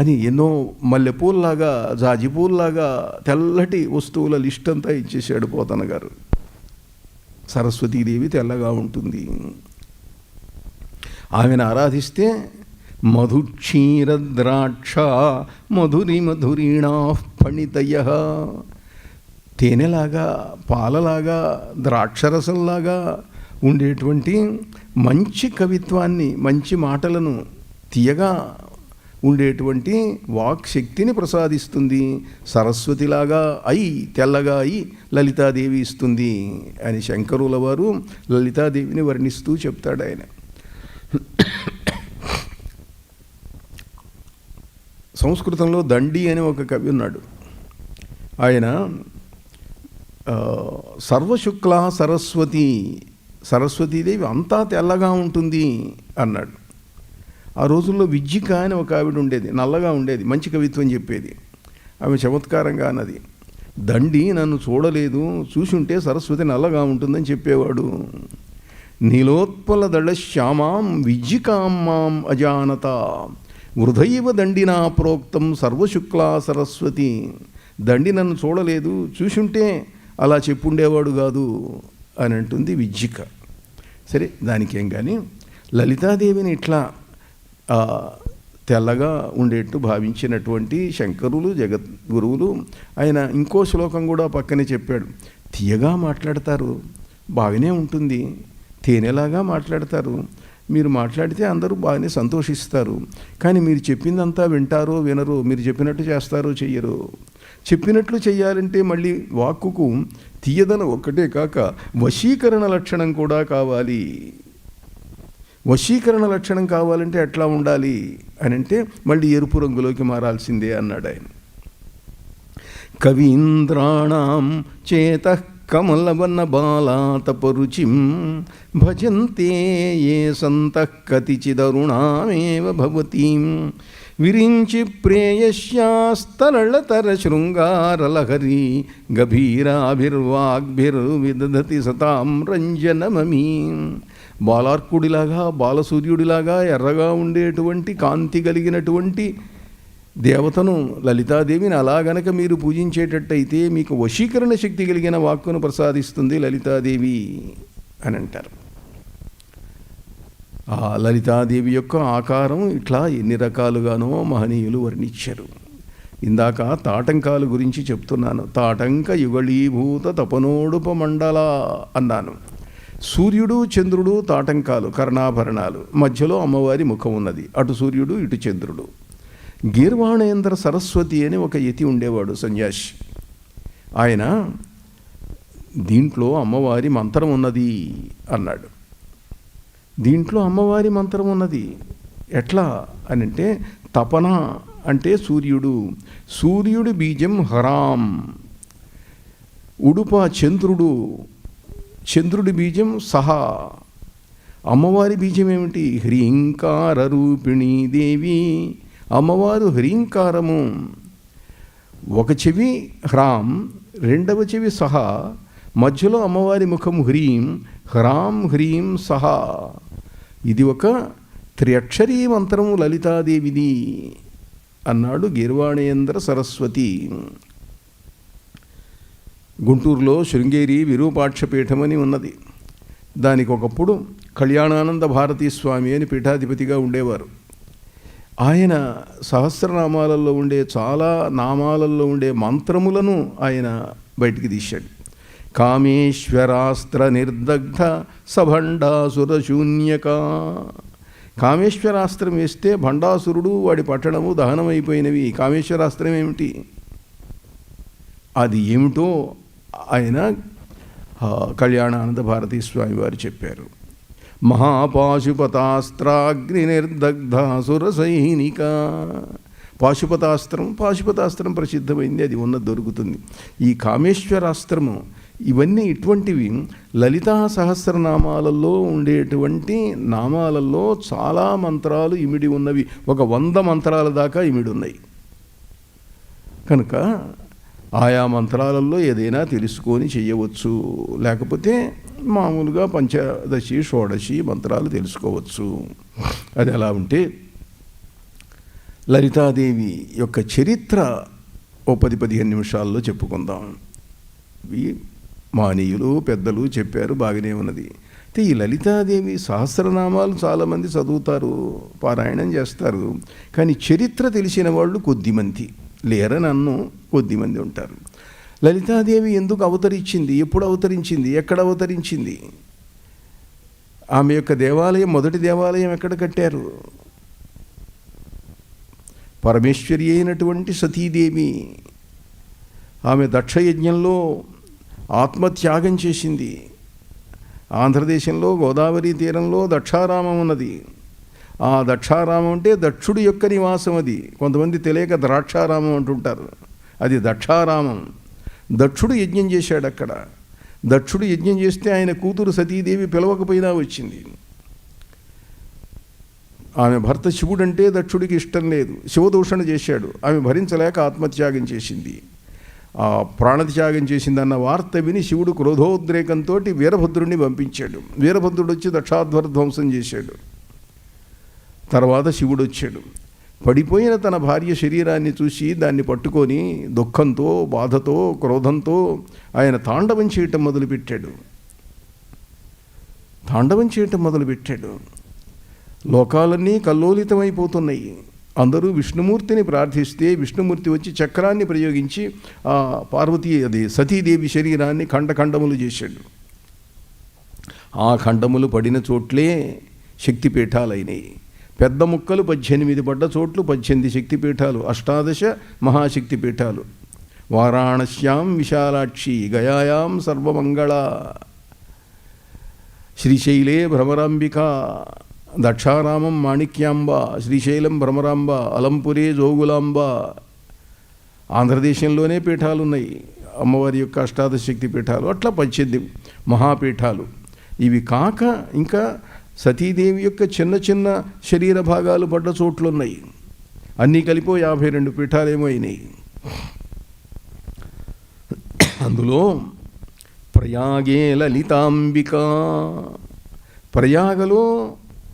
అని ఎన్నో మల్లెపూల్లాగా, జాజిపూల్లాగా తెల్లటి వస్తువుల లిస్ట్ అంతా ఇచ్చేసాడు పోతన గారు. సరస్వతీదేవి తెల్లగా ఉంటుంది. ఆమెను ఆరాధిస్తే మధుక్షీరద్రాక్ష మధురి మధురీణా ఫణితయ, తేనెలాగా, పాలలాగా, ద్రాక్షరసంలాగా ఉండేటువంటి మంచి కవిత్వాన్ని, మంచి మాటలను, తీయగా ఉండేటువంటి వాక్ శక్తిని ప్రసాదిస్తుంది. సరస్వతిలాగా అయి, తెల్లగా అయి లలితాదేవి ఇస్తుంది అని శంకరుల వారు లలితాదేవిని వర్ణిస్తూ చెప్తాడు ఆయన. సంస్కృతంలో దండి అని ఒక కవి ఉన్నాడు. ఆయన సర్వశుక్ల సరస్వతి, సరస్వతీదేవి అంతా తెల్లగా ఉంటుంది అన్నాడు. ఆ రోజుల్లో విజ్జిక అని ఒక ఆవిడ ఉండేది, నల్లగా ఉండేది, మంచి కవిత్వం చెప్పేది. ఆమె చమత్కారంగా అన్నది, దండి నన్ను చూడలేదు, చూసుంటే సరస్వతి నల్లగా ఉంటుందని చెప్పేవాడు. నీలోత్పల దళ శ్యామాం విజ్జికాం మాం అజానత వృధైవ దండినా ప్రోక్తం సర్వశుక్లా సరస్వతి. దండి నన్ను చూడలేదు, చూసుంటే అలా చెప్పుండేవాడు కాదు అని అంటుంది విజ్జిక. సరే, దానికేం కానీ లలితాదేవిని ఇట్లా తెల్లగా ఉండేట్టు భావించినటువంటి శంకరులు, జగద్గురువులు, ఆయన ఇంకో శ్లోకం కూడా పక్కనే చెప్పాడు. తీయగా మాట్లాడతారు, బాగానే ఉంటుంది, తేనెలాగా మాట్లాడతారు, మీరు మాట్లాడితే అందరూ బాగానే సంతోషిస్తారు, కానీ మీరు చెప్పిందంతా వింటారో వినరో, మీరు చెప్పినట్టు చేస్తారో చెయ్యరు. చెప్పినట్లు చెయ్యాలంటే మళ్ళీ వాక్కుకు తీయదనం ఒక్కటే కాక వశీకరణ లక్షణం కూడా కావాలి. వశీకరణ లక్షణం కావాలంటే ఎట్లా ఉండాలి అని అంటే మళ్ళీ ఎరుపు రంగులోకి మారాల్సిందే అన్నాడు ఆయన. కవీంద్రాణం చేత కమలవన్న బాలాతపరుచిం భజంతే ఏ సంతః కతిచిదరుణామేవ భవతీం విరించి ప్రేయస్యాస్తరళతర శృంగారలహరి గభీరాభిర్వాగ్భిర్విదధతి సతాం రంజనమమీం. బాలార్కుడిలాగా, బాలసూర్యుడిలాగా ఎర్రగా ఉండేటువంటి కాంతి కలిగినటువంటి దేవతను లలితాదేవిని అలా గనక మీరు పూజించేటట్టయితే మీకు వశీకరణ శక్తి కలిగిన వాక్కును ప్రసాదిస్తుంది లలితాదేవి అని అంటారు. ఆ లలితాదేవి యొక్క ఆకారం ఇట్లా ఎన్ని రకాలుగానో మహనీయులు వర్ణించారు. ఇందాక తాటంకాల గురించి చెప్తున్నాను. తాటంక యుగళీభూత తపనోడుపమండల అన్నాను. సూర్యుడు, చంద్రుడు తాటంకాలు, కర్ణాభరణాలు, మధ్యలో అమ్మవారి ముఖం ఉన్నది, అటు సూర్యుడు ఇటు చంద్రుడు. గీర్వాణేంద్ర సరస్వతి అని ఒక యతి ఉండేవాడు, సన్యాసి. ఆయన దీంట్లో అమ్మవారి మంత్రం ఉన్నది అన్నాడు. దీంట్లో అమ్మవారి మంత్రం ఉన్నది ఎట్లా అని అంటే, తపన అంటే సూర్యుడు, సూర్యుడి బీజం హరాం, ఉడుప చంద్రుడు, చంద్రుడి బీజం సహా. అమ్మవారి బీజం ఏమిటి? హ్రీంకార రూపిణీ దేవి. అమ్మవారు హ్రీంకారము. ఒక చెవి హ్రాం, రెండవ చెవి సహా, మధ్యలో అమ్మవారి ముఖం హ్రీం, హ్రాం హ్రీం సహా. ఇది ఒక త్రియక్షరీ మంత్రము లలితాదేవిది అన్నాడు గీర్వాణేంద్ర సరస్వతి. గుంటూరులో శృంగేరి విరూపాక్షపీఠం అని ఉన్నది. దానికి ఒకప్పుడు కళ్యాణానంద భారతీ స్వామి అని పీఠాధిపతిగా ఉండేవారు. ఆయన సహస్రనామాలలో ఉండే, చాలా నామాలలో ఉండే మంత్రములను ఆయన బయటికి తీశాడు. కామేశ్వరాస్త్ర నిర్దగ్ధ సభండాసుర శూన్యక. కామేశ్వరాస్త్రం వేస్తే భండాసురుడు, వాడి పట్టణము దహనమైపోయినవి. కామేశ్వరాస్త్రం ఏమిటి? అది ఏమిటో ఆయన కళ్యాణానంద భారతీ స్వామి వారు చెప్పారు. మహాపాశుపతాస్త్రాగ్ని నిర్దగ్ధాసుర సైనిక. పాశుపతాస్త్రం ప్రసిద్ధమైంది, అది ఉన్నది దొరుకుతుంది. ఈ కామేశ్వరాస్త్రము, ఇవన్నీ ఇటువంటివి లలితా సహస్రనామాలలో ఉండేటువంటి నామాలలో చాలా మంత్రాలు ఇమిడి ఉన్నవి. ఒక 100 మంత్రాల దాకా ఇమిడి ఉన్నాయి. కనుక ఆయా మంత్రాలలో ఏదైనా తెలుసుకొని చేయవచ్చు, లేకపోతే మామూలుగా పంచదశి షోడశి మంత్రాలు తెలుసుకోవచ్చు. అది ఎలా ఉంటే లలితాదేవి యొక్క చరిత్ర ఓ 10-15 నిమిషాల్లో చెప్పుకుందాం. మానీయులు పెద్దలు చెప్పారు, బాగానే ఉన్నది. అయితే ఈ లలితాదేవి సహస్రనామాలు చాలామంది చదువుతారు, పారాయణం చేస్తారు, కానీ చరిత్ర తెలిసిన వాళ్ళు కొద్దిమంది, లేరని అన్ను కొద్దిమంది ఉంటారు. లలితాదేవి ఎందుకు అవతరించింది, ఎప్పుడు అవతరించింది, ఎక్కడ అవతరించింది, ఆమె యొక్క దేవాలయం, మొదటి దేవాలయం ఎక్కడ కట్టారు? పరమేశ్వరి అయినటువంటి సతీదేవి ఆమె దక్షయజ్ఞంలో ఆత్మత్యాగం చేసింది. ఆంధ్రదేశంలో గోదావరి తీరంలో దక్షారామం ఉన్నది. ఆ దక్షారామం అంటే దక్షుడి యొక్క నివాసం. అది కొంతమంది తెలియక ద్రాక్షారామం అంటుంటారు, అది దక్షారామం. దక్షుడు యజ్ఞం చేశాడు అక్కడ. దక్షుడు యజ్ఞం చేస్తే ఆయన కూతురు సతీదేవి పిలవకపోయినా వచ్చింది. ఆమె భర్త శివుడంటే దక్షుడికి ఇష్టం లేదు, శివదూషణ చేశాడు. ఆమె భరించలేక ఆత్మత్యాగం చేసింది. ఆ ప్రాణత్యాగం చేసిందన్న వార్త విని శివుడు క్రోధోద్రేకంతో వీరభద్రుడిని పంపించాడు. వీరభద్రుడు వచ్చి దక్షాధ్వర ధ్వంసం చేశాడు. తర్వాత శివుడు వచ్చాడు. పడిపోయిన తన భార్య శరీరాన్ని చూసి దాన్ని పట్టుకొని దుఃఖంతో, బాధతో, క్రోధంతో ఆయన తాండవం చేయటం మొదలుపెట్టాడు. లోకాలన్నీ కల్లోలితమైపోతున్నాయి. అందరూ విష్ణుమూర్తిని ప్రార్థిస్తే విష్ణుమూర్తి వచ్చి చక్రాన్ని ప్రయోగించి ఆ సతీదేవి శరీరాన్ని ఖండములు చేశాడు. ఆ ఖండములు పడిన చోట్లే శక్తిపీఠాలైనాయి. పెద్ద ముక్కలు 18 పడ్డ చోట్లు 18 శక్తిపీఠాలు, 18 మహాశక్తిపీఠాలు. వారాణస్యాం విశాలాక్షి, గయాయాం సర్వమంగళ, శ్రీశైలే భ్రమరాంబిక, దక్షారామం మాణిక్యాంబ, శ్రీశైలం భ్రమరాంబ, అలంపురే జోగులాంబ. ఆంధ్రదేశంలోనే పీఠాలున్నాయి అమ్మవారి యొక్క 18 శక్తి పీఠాలు. అట్లా 18 మహాపీఠాలు. ఇవి కాక ఇంకా సతీదేవి యొక్క చిన్న చిన్న శరీర భాగాలు పడ్డ చోట్లున్నాయి. అన్నీ కలిపో 52 పీఠాలేమో అయినాయి. అందులో ప్రయాగే లలితాంబిక, ప్రయాగలో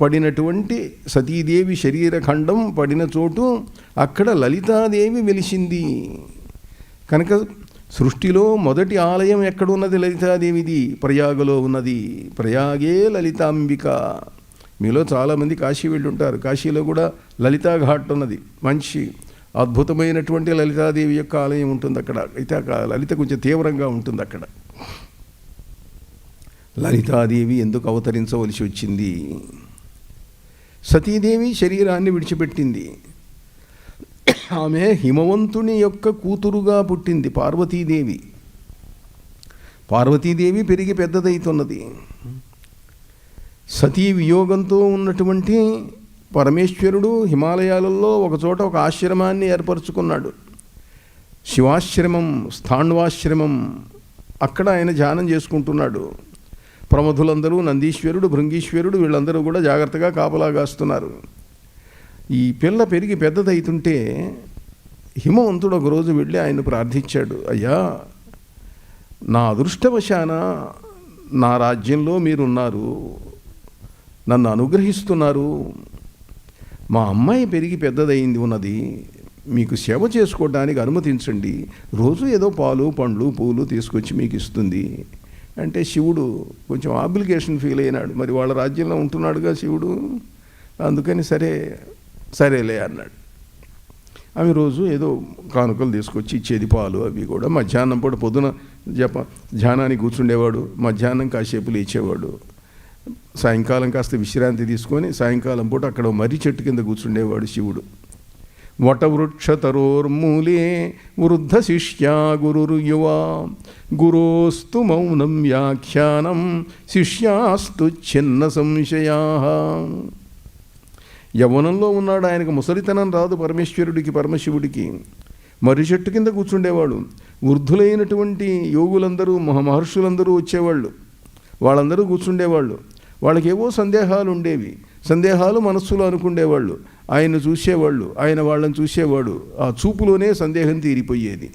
పడినటువంటి సతీదేవి శరీరఖండం పడిన చోటు అక్కడ లలితాదేవి వెలిసింది. కనుక సృష్టిలో మొదటి ఆలయం ఎక్కడున్నది? లలితాదేవిది ప్రయాగలో ఉన్నది. ప్రయాగే లలితాంబిక. మీలో చాలామంది కాశీ వెళ్ళి ఉంటారు. కాశీలో కూడా లలితా ఘాట్ ఉన్నది. మంచి అద్భుతమైనటువంటి లలితాదేవి యొక్క ఆలయం ఉంటుంది అక్కడ. అయితే లలిత కొంచెం తీవ్రంగా ఉంటుంది అక్కడ. లలితాదేవి ఎందుకు అవతరించవలసి వచ్చింది? సతీదేవి శరీరాన్ని విడిచిపెట్టింది. ఆమె హిమవంతుని యొక్క కూతురుగా పుట్టింది పార్వతీదేవి. పార్వతీదేవి పెరిగి పెద్దదవుతున్నది. సతీ వియోగంతో ఉన్నటువంటి పరమేశ్వరుడు హిమాలయాలలో ఒకచోట ఒక ఆశ్రమాన్ని ఏర్పరచుకున్నాడు. శివాశ్రమం, స్థాణ్వాశ్రమం. అక్కడ ఆయన ధ్యానం చేసుకుంటున్నాడు. ప్రమథులందరూ, నందీశ్వరుడు, భృంగీశ్వరుడు, వీళ్ళందరూ కూడా జాగ్రత్తగా కాపలాగాస్తున్నారు. ఈ పిల్ల పెరిగి పెద్దదవుతుంటే హిమవంతుడు ఒకరోజు వెళ్ళి ఆయన ప్రార్థించాడు, అయ్యా, నా అదృష్టవశాన నా రాజ్యంలో మీరున్నారు, నన్ను అనుగ్రహిస్తున్నారు, మా అమ్మాయి పెరిగి పెద్దదయింది ఉన్నది, మీకు సేవ చేసుకోవడానికి అనుమతించండి, రోజు ఏదో పాలు పండ్లు పూలు తీసుకొచ్చి మీకు ఇస్తుంది అంటే శివుడు కొంచెం ఆబ్లిగేషన్ ఫీల్ అయినాడు. మరి వాళ్ళ రాజ్యంలో ఉంటున్నాడుగా శివుడు, అందుకని సరేలే అన్నాడు. ఆమె రోజు ఏదో కానుకలు తీసుకొచ్చి ఇచ్చేది, పాలు అవి కూడా. మధ్యాహ్నం పూట పొద్దున ధ్యానానికి కూర్చుండేవాడు, మధ్యాహ్నం కాసేపు లేచేవాడు, సాయంకాలం కాస్త విశ్రాంతి తీసుకొని సాయంకాలం పూట అక్కడ మర్రి చెట్టు కింద కూర్చుండేవాడు శివుడు. వటవృక్షతరోర్మూలే వృద్ధ శిష్యా గురుర్యువా గురోస్తు మౌనం వ్యాఖ్యానం శిష్యాస్తు చిన్న సంశయా. యవ్వనంలో ఉన్నాడు, ఆయనకు ముసలితనం రాదు పరమేశ్వరుడికి, పరమశివుడికి. మర్రి చెట్టు కింద కూర్చుండేవాడు. వృద్ధులైనటువంటి యోగులందరూ, మహర్షులందరూ వచ్చేవాళ్ళు, వాళ్ళందరూ కూర్చుండేవాళ్ళు. వాళ్ళకేవో సందేహాలు ఉండేవి, సందేహాలు మనస్సులో అనుకుండేవాళ్ళు. ఆయన చూసేవాళ్ళు, ఆయన వాళ్ళని చూసేవాడు. ఆ చూపులోనే సందేహం తీరిపోయేది.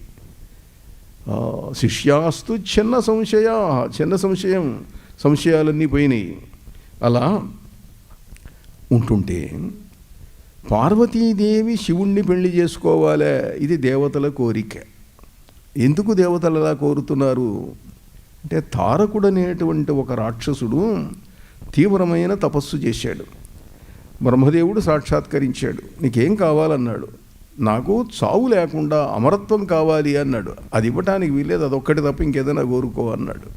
శిష్యాస్తు చిన్న సంశయాలన్నీ పోయినాయి. అలా ఉంటుంటే పార్వతీదేవి శివుణ్ణి పెళ్లి చేసుకోవాలే, ఇది దేవతల కోరిక. ఎందుకు దేవతలు అలా కోరుతున్నారు అంటే, తారకుడు అనేటువంటి ఒక రాక్షసుడు తీవ్రమైన తపస్సు చేశాడు. బ్రహ్మదేవుడు సాక్షాత్కరించాడు. నీకేం కావాలన్నాడు. నాకు చావు లేకుండా అమరత్వం కావాలి అన్నాడు. అది ఇవ్వటానికి వీల్లేదు, అదొక్కటి తప్ప ఇంకేదైనా కోరుకో అన్నాడు.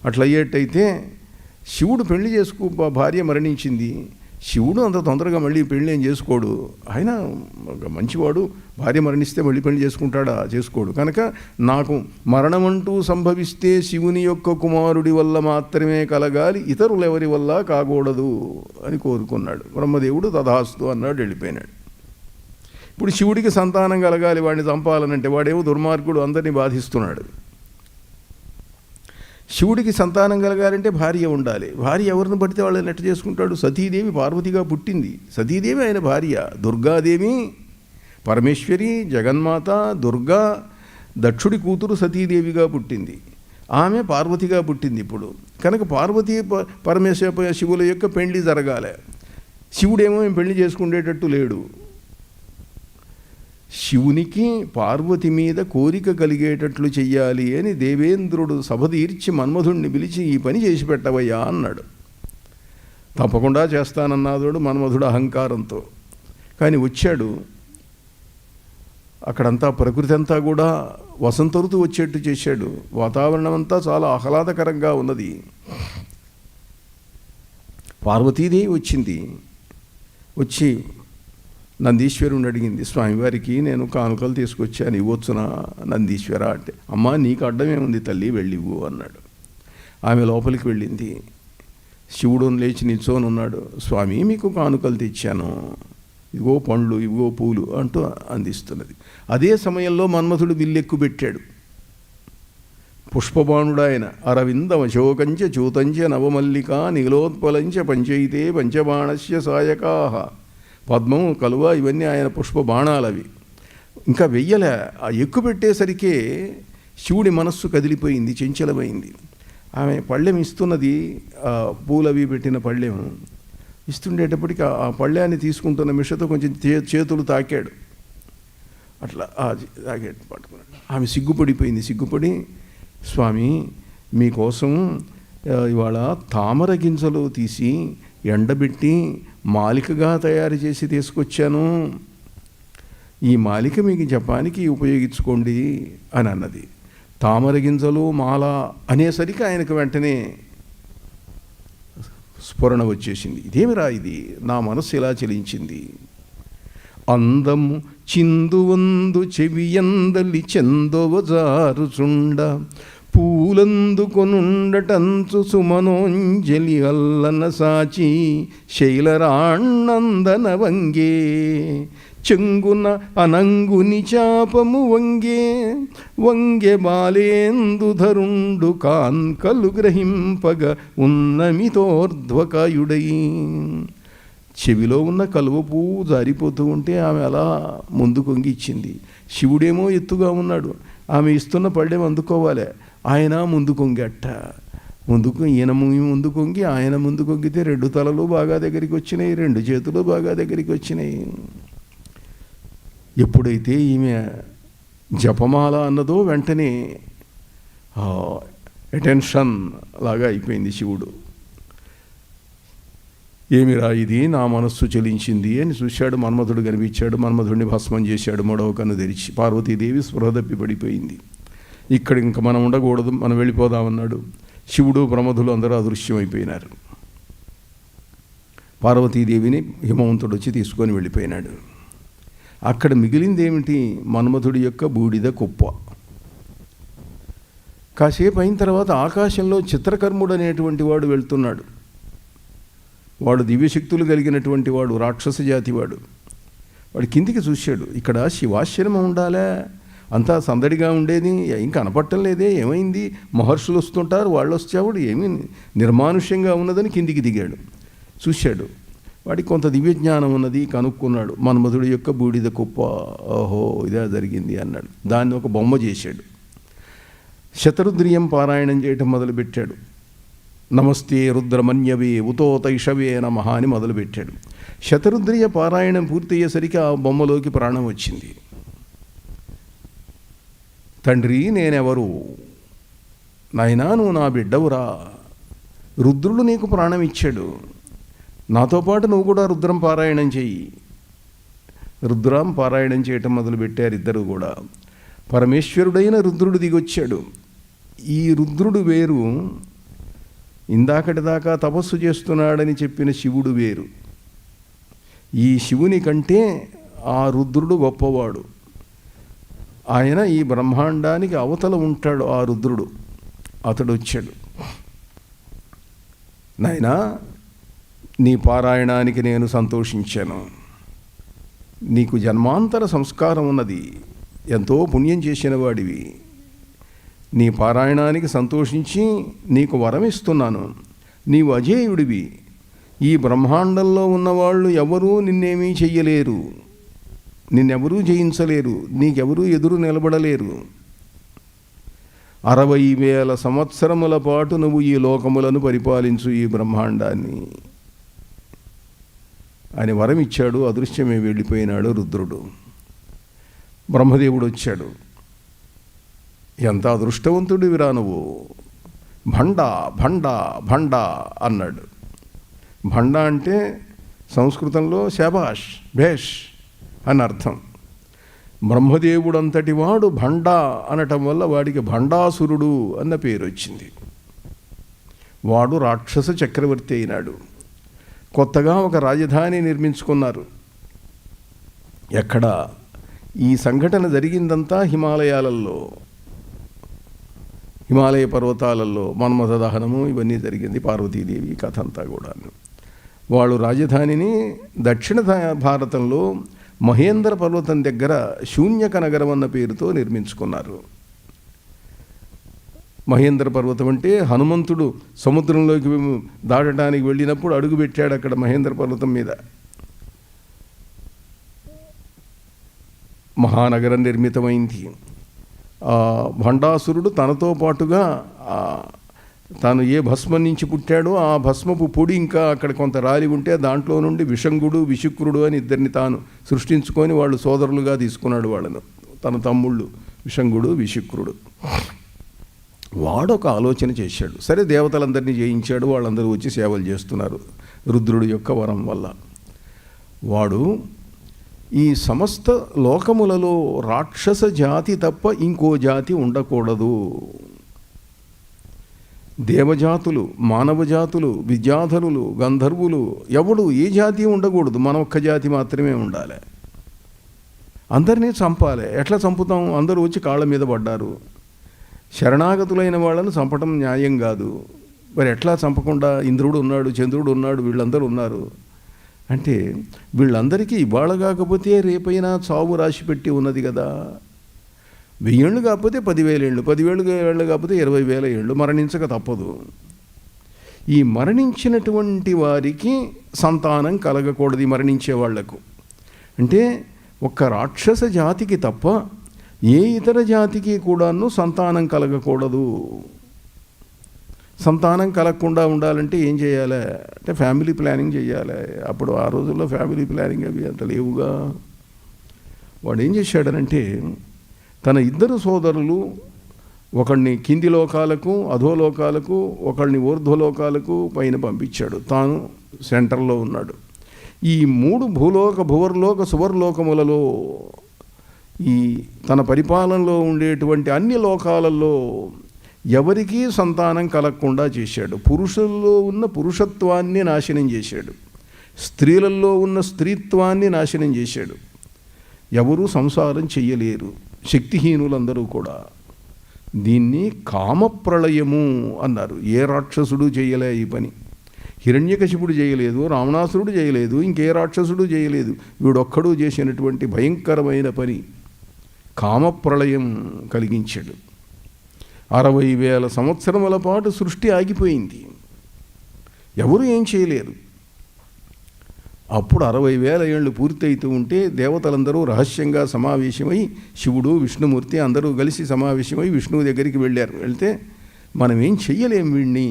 అట్లా అయ్యేటైతే శివుడు పెళ్లి భార్య మరణించింది. శివుడు అంత తొందరగా మళ్ళీ పెళ్ళి ఏం చేసుకోడు. ఆయన మంచివాడు, భార్య మరణిస్తే మళ్ళీ పెళ్లి చేసుకుంటాడా? చేసుకోడు. కనుక నాకు మరణమంటూ సంభవిస్తే శివుని యొక్క కుమారుడి వల్ల మాత్రమే కలగాలి, ఇతరులు ఎవరి వల్ల కాకూడదు అని కోరుకున్నాడు. బ్రహ్మదేవుడు తథాస్తు అన్నాడు, వెళ్ళిపోయినాడు. ఇప్పుడు శివుడికి సంతానం కలగాలి, వాడిని చంపాలనంటే వాడేమో దుర్మార్గుడు, అందరినీ బాధిస్తున్నాడు. శివుడికి సంతానం కలగాలంటే భార్య ఉండాలి. భార్య ఎవరిని పడితే వాళ్ళని ఎట్ట చేసుకుంటాడు? సతీదేవి పార్వతిగా పుట్టింది. సతీదేవి ఆయన భార్య. దుర్గాదేవి పరమేశ్వరి, జగన్మాత, దుర్గా, దక్షుడి కూతురు సతీదేవిగా పుట్టింది. ఆమె పార్వతిగా పుట్టింది ఇప్పుడు. కనుక పార్వతీ పరమేశ్వర శివుల యొక్క పెళ్లి జరగాలి. శివుడేమో ఏం పెళ్లి చేసుకునేటట్టు లేడు. శివునికి పార్వతి మీద కోరిక కలిగేటట్లు చెయ్యాలి అని దేవేంద్రుడు సభ తీర్చి మన్మధుడిని పిలిచి ఈ పని చేసి పెట్టవయ్యా అన్నాడు. తప్పకుండా చేస్తానన్నాడు మన్మధుడు అహంకారంతో. కానీ వచ్చాడు. అక్కడంతా ప్రకృతి అంతా కూడా వసంత ఋతువు వచ్చేట్టు చేశాడు. వాతావరణం అంతా చాలా ఆహ్లాదకరంగా ఉన్నది. పార్వతీదేవి వచ్చింది. వచ్చి నందీశ్వరుని అడిగింది, స్వామివారికి నేను కానుకలు తీసుకొచ్చాను, ఇవ్వచ్చునా నందీశ్వర అంటే. అమ్మా, నీకు అడ్డమేముంది తల్లి, వెళ్ళివ్వు అన్నాడు. ఆమె లోపలికి వెళ్ళింది. శివుడు లేచి నిల్చొని ఉన్నాడు. స్వామి, మీకు కానుకలు తెచ్చాను, ఇగో పండ్లు, ఇగో పూలు అంటూ అందిస్తున్నది. అదే సమయంలో మన్మథుడు విల్లెక్కు పెట్టాడు. పుష్పబాణుడాయన అరవిందమశోకంచ చూతంచ నవమల్లిక నీలోత్పలంచ పంచైతే పంచబాణస్య సాయకాహ. పద్మము, కలువ ఇవన్నీ ఆయన పుష్ప బాణాలవి. ఇంకా వెయ్యలే. ఆ ఎక్కు పెట్టేసరికే శివుడి మనస్సు కదిలిపోయింది, చంచలమైంది. ఆమె పళ్ళెం ఇస్తున్నది, పూలవి పెట్టిన పళ్ళెం ఇస్తుండేటప్పటికి ఆ పళ్ళాన్ని తీసుకుంటున్న మిషతో కొంచెం చేతులు తాకాడు. అట్లా తాగాడు, పట్టుకున్నాడు. ఆమె సిగ్గుపడిపోయింది. సిగ్గుపడి, స్వామి మీకోసం ఇవాళ తామర గింజలు తీసి ఎండబెట్టి మాలికగా తయారు చేసి తీసుకొచ్చాను, ఈ మాలిక మీకు జపానికి ఉపయోగించుకోండి అని అన్నది. తామర గింజలు మాల అనేసరికి ఆయనకు వెంటనే స్ఫురణ వచ్చేసింది. ఇదేమిరా ఇది, నా మనస్సు ఇలా చెలించింది. అందము చిందువందు చెవియందలి చెందోవజారుచుండ పూలందుకొనుండటంచు సుమనోంజలి అల్లన సాచి శైలరాణ్ణందన వంగే చెంగున అనంగుని చాపము వంగే బాలేందుధరుండు కాన్కలు గ్రహింపగ ఉన్నమితోర్ధ్వకాయుడై. చెవిలో ఉన్న కలువ పువ్వు జారిపోతూ ఉంటే ఆమె అలా ముందు కొంగి ఇచ్చింది. శివుడేమో ఎత్తుగా ఉన్నాడు, ఆమె ఇస్తున్న పళ్ళేమో అందుకోవాలి. ఆయన ముందు కొంగట్ట. ఈయన ముందు కొంగి, ఆయన ముందు కొంగితే 2 తలలు బాగా దగ్గరికి వచ్చినాయి, 2 చేతులు బాగా దగ్గరికి వచ్చినాయి. ఎప్పుడైతే ఈమె జపమాల అన్నదో వెంటనే అటెన్షన్ లాగా అయిపోయింది శివుడు. ఏమిరా ఇది, నా మనస్సు చెలించింది అని చూశాడు. మన్మథుడు కనిపించాడు. మన్మథుడిని భస్మం చేశాడు. 3వ కన్ను తెరిచి. పార్వతీదేవి స్పృహ తప్పి పడిపోయింది. ఇక్కడ ఇంక మనం ఉండకూడదు, మనం వెళ్ళిపోదామన్నాడు. శివుడు, ప్రమథులు అందరూ అదృశ్యమైపోయినారు. పార్వతీదేవిని హిమవంతుడు వచ్చి తీసుకొని వెళ్ళిపోయినాడు. అక్కడ మిగిలింది ఏమిటి? మన్మథుడి యొక్క బూడిద కుప్ప. కాసేపు అయిన తర్వాత ఆకాశంలో చిత్రకర్ముడు అనేటువంటి వాడు వెళ్తున్నాడు. వాడు దివ్యశక్తులు కలిగినటువంటి వాడు, రాక్షస జాతి వాడు. వాడు కిందికి చూశాడు. ఇక్కడ శివాశ్రమం ఉండాలా, అంతా సందడిగా ఉండేది, ఏం కనపట్టం లేదే, ఏమైంది? మహర్షులు వస్తుంటారు, వాళ్ళు వచ్చేవాడు ఏమీ నిర్మానుష్యంగా ఉన్నదని కిందికి దిగాడు. చూశాడు. వాడికి కొంత దివ్యజ్ఞానం ఉన్నది, కనుక్కున్నాడు. మన్మథుడి యొక్క బూడిద కుప్ప, ఓహో ఇదే జరిగింది అన్నాడు. దాన్ని ఒక బొమ్మ చేశాడు. శతరుద్రియం పారాయణం చేయటం మొదలుపెట్టాడు. నమస్తే రుద్రమన్యవే ఉతోతైషవే నమః అని మొదలుపెట్టాడు. శతరుద్రియ పారాయణం పూర్తయ్యేసరికి ఆ బొమ్మలోకి ప్రాణం వచ్చింది. తండ్రి, నేనెవరు? నాయనా, నువ్వు నా బిడ్డవురా. రుద్రుడు నీకు ప్రాణం ఇచ్చాడు. నాతో పాటు నువ్వు కూడా రుద్రం పారాయణం చెయ్యి. రుద్రం పారాయణం చేయటం మొదలుపెట్టారు ఇద్దరు కూడా. పరమేశ్వరుడైన రుద్రుడు దిగొచ్చాడు. ఈ రుద్రుడు వేరు, ఇందాకటి దాకా తపస్సు చేస్తున్నాడని చెప్పిన శివుడు వేరు. ఈ శివుని కంటే ఆ రుద్రుడు గొప్పవాడు. ఆయన ఈ బ్రహ్మాండానికి అవతల ఉంటాడు. ఆ రుద్రుడు అతడు వచ్చాడు. నాయనా, నీ పారాయణానికి నేను సంతోషించాను. నీకు జన్మాంతర సంస్కారం ఉన్నది, ఎంతో పుణ్యం చేసిన వాడివి. నీ పారాయణానికి సంతోషించి నీకు వరం ఇస్తున్నాను. నీవు అజేయుడివి. ఈ బ్రహ్మాండంలో ఉన్నవాళ్ళు ఎవరూ నిన్నేమీ చెయ్యలేరు, నిన్నెవరూ జయించలేరు, నీకెవరూ ఎదురు నిలబడలేరు. 60,000 సంవత్సరముల పాటు నువ్వు ఈ లోకములను పరిపాలించు, ఈ బ్రహ్మాండాన్ని అని వరం ఇచ్చాడు. అదృశ్యమే వెళ్ళిపోయినాడు రుద్రుడు. బ్రహ్మదేవుడు వచ్చాడు. ఎంత అదృష్టవంతుడివిరా నువ్వు, భండ భండ భండ అన్నాడు. భండ అంటే సంస్కృతంలో శాబాష్, భేష్ అని అర్థం. బ్రహ్మదేవుడు అంతటి వాడు భండ అనటం వల్ల వాడికి భండాసురుడు అన్న పేరు వచ్చింది. వాడు రాక్షస చక్రవర్తి అయినాడు. కొత్తగా ఒక రాజధాని నిర్మించుకున్నారు. ఎక్కడ? ఈ సంఘటన జరిగిందంతా హిమాలయాలలో, హిమాలయ పర్వతాలలో మన్మథ దహనము ఇవన్నీ జరిగింది. పార్వతీదేవి కథ అంతా కూడా. వాళ్ళు రాజధానిని దక్షిణ భారతంలో మహేంద్ర పర్వతం దగ్గర శూన్యక నగరం అన్న పేరుతో నిర్మించుకున్నారు. మహేంద్ర పర్వతం అంటే హనుమంతుడు సముద్రంలోకి దాటడానికి వెళ్ళినప్పుడు అడుగుపెట్టాడు అక్కడ మహేంద్ర పర్వతం మీద. మహానగరం నిర్మితమైంది. భండాసురుడు తనతో పాటుగా తాను ఏ భస్మం నుంచి పుట్టాడో ఆ భస్మపు పొడి ఇంకా అక్కడ కొంత రాలి ఉంటే దాంట్లో నుండి విషంగుడు విశుక్రుడు అని ఇద్దరిని తాను సృష్టించుకొని వాళ్ళు సోదరులుగా తీసుకున్నాడు. వాళ్ళను తన తమ్ముళ్ళు విషంగుడు విశుక్రుడు. వాడొక ఆలోచన చేశాడు. సరే, దేవతలందరినీ జయించాడు. వాళ్ళందరూ వచ్చి సేవలు చేస్తున్నారు రుద్రుడి యొక్క వరం వల్ల. వాడు ఈ సమస్త లోకములలో రాక్షస జాతి తప్ప ఇంకో జాతి ఉండకూడదు. దేవజాతులు, మానవ జాతులు, విద్యాధరులు, గంధర్వులు ఎవడు ఏ జాతి ఉండకూడదు. మన ఒక్క జాతి మాత్రమే ఉండాలి. అందరినీ చంపాలి. ఎట్లా చంపుతాం? అందరూ వచ్చి కాళ్ళ మీద పడ్డారు. శరణాగతులైన వాళ్ళను చంపటం న్యాయం కాదు. మరి ఎట్లా చంపకుండా? ఇంద్రుడు ఉన్నాడు, చంద్రుడు ఉన్నాడు, వీళ్ళందరూ ఉన్నారు. అంటే వీళ్ళందరికీ ఇవాళ కాకపోతే రేపైనా చావు రాసి పెట్టి ఉన్నది కదా. 1000 ఏళ్ళు కాకపోతే 10,000 ఏళ్ళు, 10,000 ఏళ్ళు కాకపోతే 20,000 ఏళ్ళు మరణించక తప్పదు. ఈ మరణించినటువంటి వారికి సంతానం కలగకూడదు. మరణించే వాళ్లకు అంటే ఒక్క రాక్షస జాతికి తప్ప ఏ ఇతర జాతికి కూడాను సంతానం కలగకూడదు. సంతానం కలగకుండా ఉండాలంటే ఏం చేయాలి అంటే ఫ్యామిలీ ప్లానింగ్ చేయాలి. అప్పుడు ఆ రోజుల్లో ఫ్యామిలీ ప్లానింగ్ అవి అంత లేవుగా. వాడు ఏం చేశాడనంటే తన ఇద్దరు సోదరులు, ఒకడిని కింది లోకాలకు అధోలోకాలకు, ఒకడిని ఊర్ధ్వలోకాలకు పైన పంపించాడు. తాను సెంటర్లో ఉన్నాడు. ఈ 3 భూలోక భువర్లోక సువర్లోకములలో ఈ తన పరిపాలనలో ఉండేటువంటి అన్ని లోకాలలో ఎవరికీ సంతానం కలగకుండా చేశాడు. పురుషుల్లో ఉన్న పురుషత్వాన్ని నాశనం చేశాడు. స్త్రీలలో ఉన్న స్త్రీత్వాన్ని నాశనం చేశాడు. ఎవరూ సంసారం చెయ్యలేరు, శక్తిహీనులందరూ కూడా. దీన్ని కామప్రళయము అన్నారు. ఏ రాక్షసుడు చేయలే ఈ పని. హిరణ్యకశిపుడు చేయలేదు, రావణాసురుడు చేయలేదు, ఇంకే రాక్షసుడు చేయలేదు. వీడొక్కడూ చేసినటువంటి భయంకరమైన పని కామప్రళయం కలిగించాడు. 60,000 సంవత్సరముల పాటు సృష్టి ఆగిపోయింది. ఎవరు ఏం చేయలేరు. అప్పుడు 60,000 ఏళ్ళు పూర్తయితూ ఉంటే దేవతలందరూ రహస్యంగా సమావేశమై శివుడు విష్ణుమూర్తి అందరూ కలిసి సమావేశమై విష్ణువు దగ్గరికి వెళ్ళారు. వెళ్తే మనం ఏం చెయ్యలేం వీడిని,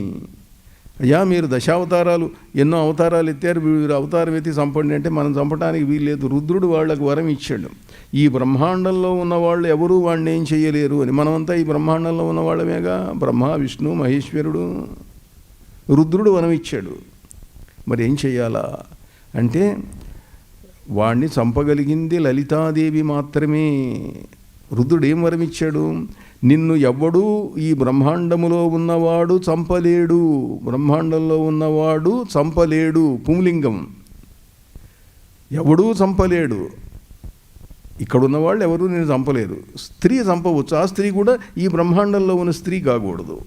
అయ్యా మీరు దశావతారాలు ఎన్నో అవతారాలు ఎత్తారు, వీరు అవతారం ఎత్తి చంపండి అంటే మనం చంపడానికి వీల్లేదు. రుద్రుడు వాళ్ళకు వరం ఇచ్చాడు, ఈ బ్రహ్మాండంలో ఉన్న వాళ్ళు ఎవరూ వాడిని ఏం చెయ్యలేరు అని. మనమంతా ఈ బ్రహ్మాండంలో ఉన్న వాళ్ళమేగా, బ్రహ్మ విష్ణు మహేశ్వరుడు. రుద్రుడు వరం ఇచ్చాడు, మరి ఏం చెయ్యాలా అంటే వాణ్ణి చంపగలిగింది లలితాదేవి మాత్రమే. రుద్రుడు ఏం వరం ఇచ్చాడు, నిన్ను ఎవ్వడూ ఈ బ్రహ్మాండములో ఉన్నవాడు చంపలేడు, బ్రహ్మాండంలో ఉన్నవాడు చంపలేడు, పుంలింగం, ఎవడూ చంపలేడు. ఇక్కడున్న వాళ్ళు ఎవరూ నేను చంపలేరు. స్త్రీ చంపవచ్చు, ఆ స్త్రీ కూడా ఈ బ్రహ్మాండంలో ఉన్న స్త్రీ కాకూడదు.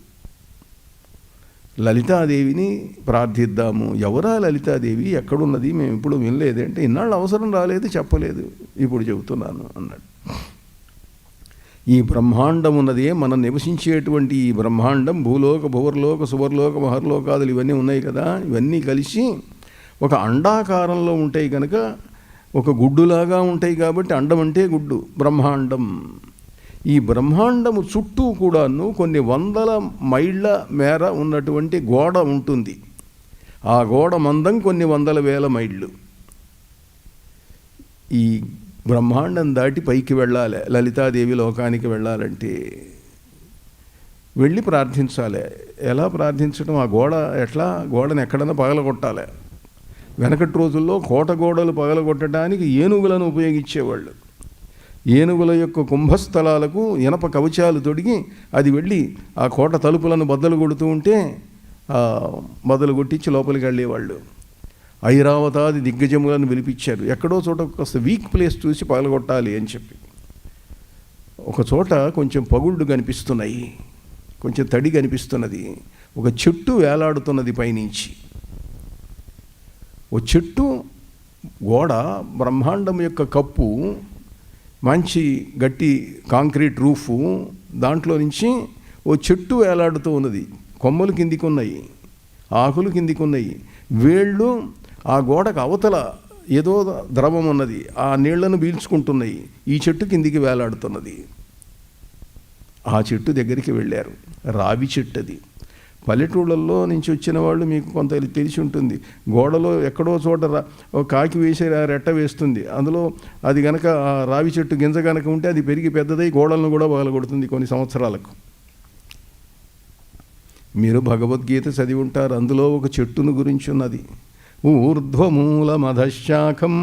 లలితాదేవిని ప్రార్థిద్దాము. ఎవరా లలితాదేవి, ఎక్కడున్నది, మేము ఇప్పుడు వినలేదంటే ఇన్నాళ్ళు అవసరం రాలేదు, చెప్పలేదు, ఇప్పుడు చెబుతున్నాను అన్నాడు. ఈ బ్రహ్మాండం ఉన్నదే మనం నివసించేటువంటి ఈ బ్రహ్మాండం, భూలోక భువర్లోక సువర్లోక మహర్లోకాదులు ఇవన్నీ ఉన్నాయి కదా, ఇవన్నీ కలిసి ఒక అండాకారంలో ఉంటాయి కనుక ఒక గుడ్డులాగా ఉంటాయి కాబట్టి అండం అంటే గుడ్డు, బ్రహ్మాండం. ఈ బ్రహ్మాండము చుట్టూ కూడాను కొన్ని 100 మైళ్ళ మేర ఉన్నటువంటి గోడ ఉంటుంది. ఆ గోడ మందం కొన్ని 100,000 మైళ్ళు. ఈ బ్రహ్మాండం దాటి పైకి వెళ్ళాలి, లలితాదేవి లోకానికి వెళ్ళాలంటే వెళ్ళి ప్రార్థించాలి. ఎలా ప్రార్థించడం, ఆ గోడ ఎట్లా, గోడను ఎక్కడన్నా పగలగొట్టాలి. వెనకటి రోజుల్లో కోట గోడలు పగలగొట్టడానికి ఏనుగులను ఉపయోగించేవాళ్ళు. ఏనుగుల యొక్క కుంభస్థలాలకు ఇనప కవచాలు తొడిగి అది వెళ్ళి ఆ కోట తలుపులను బద్దలు కొడుతూ ఉంటే బద్దలు కొట్టించి లోపలికి వెళ్ళేవాళ్ళు. ఐరావతాది దిగ్గజములను పిలిపించారు. ఎక్కడో చోట కాస్త వీక్ ప్లేస్ చూసి పగలగొట్టాలి అని చెప్పి. ఒక చోట కొంచెం పగుళ్ళు కనిపిస్తున్నాయి, కొంచెం తడి కనిపిస్తున్నది, ఒక చెట్టు వేలాడుతున్నది పైనుంచి. ఓ చెట్టు గోడ, బ్రహ్మాండం యొక్క కప్పు, మంచి గట్టి కాంక్రీట్ రూఫు, దాంట్లో నుంచి ఓ చెట్టు వేలాడుతూ ఉన్నది. కొమ్మలు కిందికి ఉన్నాయి, ఆకులు కిందికి ఉన్నాయి, వేళ్ళు ఆ గోడకు అవతల ఏదో ద్రవం ఉన్నది, ఆ నీళ్లను పీల్చుకుంటున్నాయి. ఈ చెట్టు కిందికి వేలాడుతున్నది. ఆ చెట్టు దగ్గరికి వెళ్ళారు. రావి చెట్టు అది. పల్లెటూళ్ళల్లో నుంచి వచ్చిన వాళ్ళు మీకు కొంత తెలిసి ఉంటుంది. గోడలో ఎక్కడో చోట కాకి వేసే రెట్ట వేస్తుంది, అందులో అది గనక రావి చెట్టు గింజ గనక ఉంటే అది పెరిగి పెద్దదై గోడలను కూడా పగలగొడుతుంది కొన్ని సంవత్సరాలకు. మీరు భగవద్గీత చదివి ఉంటారు, అందులో ఒక చెట్టును గురించి ఉన్నది. ఊర్ధ్వమూలమధశాఖం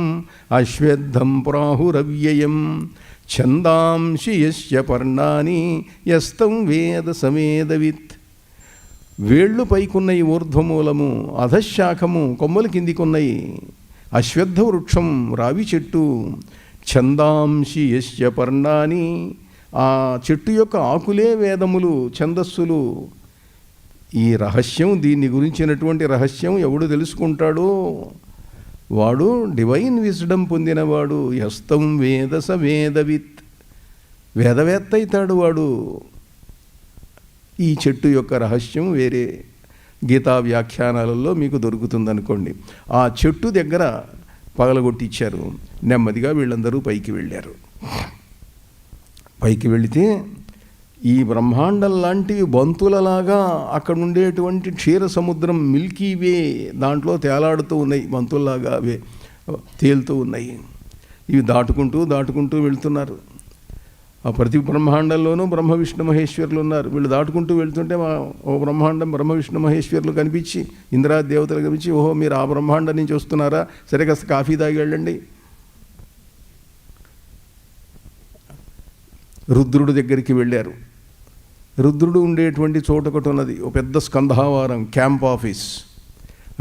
అశ్వత్థం ప్రాహురవ్యయం ఛందాంసి యస్య పర్ణాని యస్తం వేద సమేదవిత్. వేళ్ళు పైకున్నయి ఊర్ధ్వమూలము, అధశాఖము కొమ్మలు కిందికున్నాయి, అశ్వత్థ వృక్షం రావి చెట్టు, ఛందాంసి యస్య పర్ణాని, ఆ చెట్టు యొక్క ఆకులే వేదములు, ఛందస్సులు. ఈ రహస్యం, దీన్ని గురించినటువంటి రహస్యం ఎవడు తెలుసుకుంటాడో వాడు డివైన్ విజ్డమ్ పొందినవాడు. యస్తం వేద స వేదవిత్, వేదవేత్త అవుతాడు వాడు. ఈ చెట్టు యొక్క రహస్యం వేరే గీతా వ్యాఖ్యానాలలో మీకు దొరుకుతుందనుకోండి. ఆ చెట్టు దగ్గర పగలగొట్టించారు. నెమ్మదిగా వీళ్ళందరూ పైకి వెళ్ళారు. పైకి వెళితే ఈ బ్రహ్మాండం లాంటివి బంతులలాగా అక్కడ ఉండేటువంటి క్షీర సముద్రం, మిల్కీ వే, దాంట్లో తేలాడుతూ ఉన్నాయి, బంతుల్లాగా అవే తేలుతూ ఉన్నాయి. ఇవి దాటుకుంటూ దాటుకుంటూ వెళ్తున్నారు. ఆ ప్రతి బ్రహ్మాండంలోనూ బ్రహ్మ విష్ణు మహేశ్వరులు ఉన్నారు. వీళ్ళు దాటుకుంటూ వెళ్తుంటే ఓ బ్రహ్మాండం బ్రహ్మ విష్ణు మహేశ్వరులు కనిపించి, ఇంద్రాది దేవతలు కనిపించి, ఓహో మీరు ఆ బ్రహ్మాండం నుంచి వస్తున్నారా, సరే కాస్త కాఫీ తాగి వెళ్ళండి. రుద్రుడి దగ్గరికి వెళ్ళారు. రుద్రుడు ఉండేటువంటి చోట ఒకటి ఉన్నది, ఓ పెద్ద స్కంధావారం, క్యాంప్ ఆఫీస్.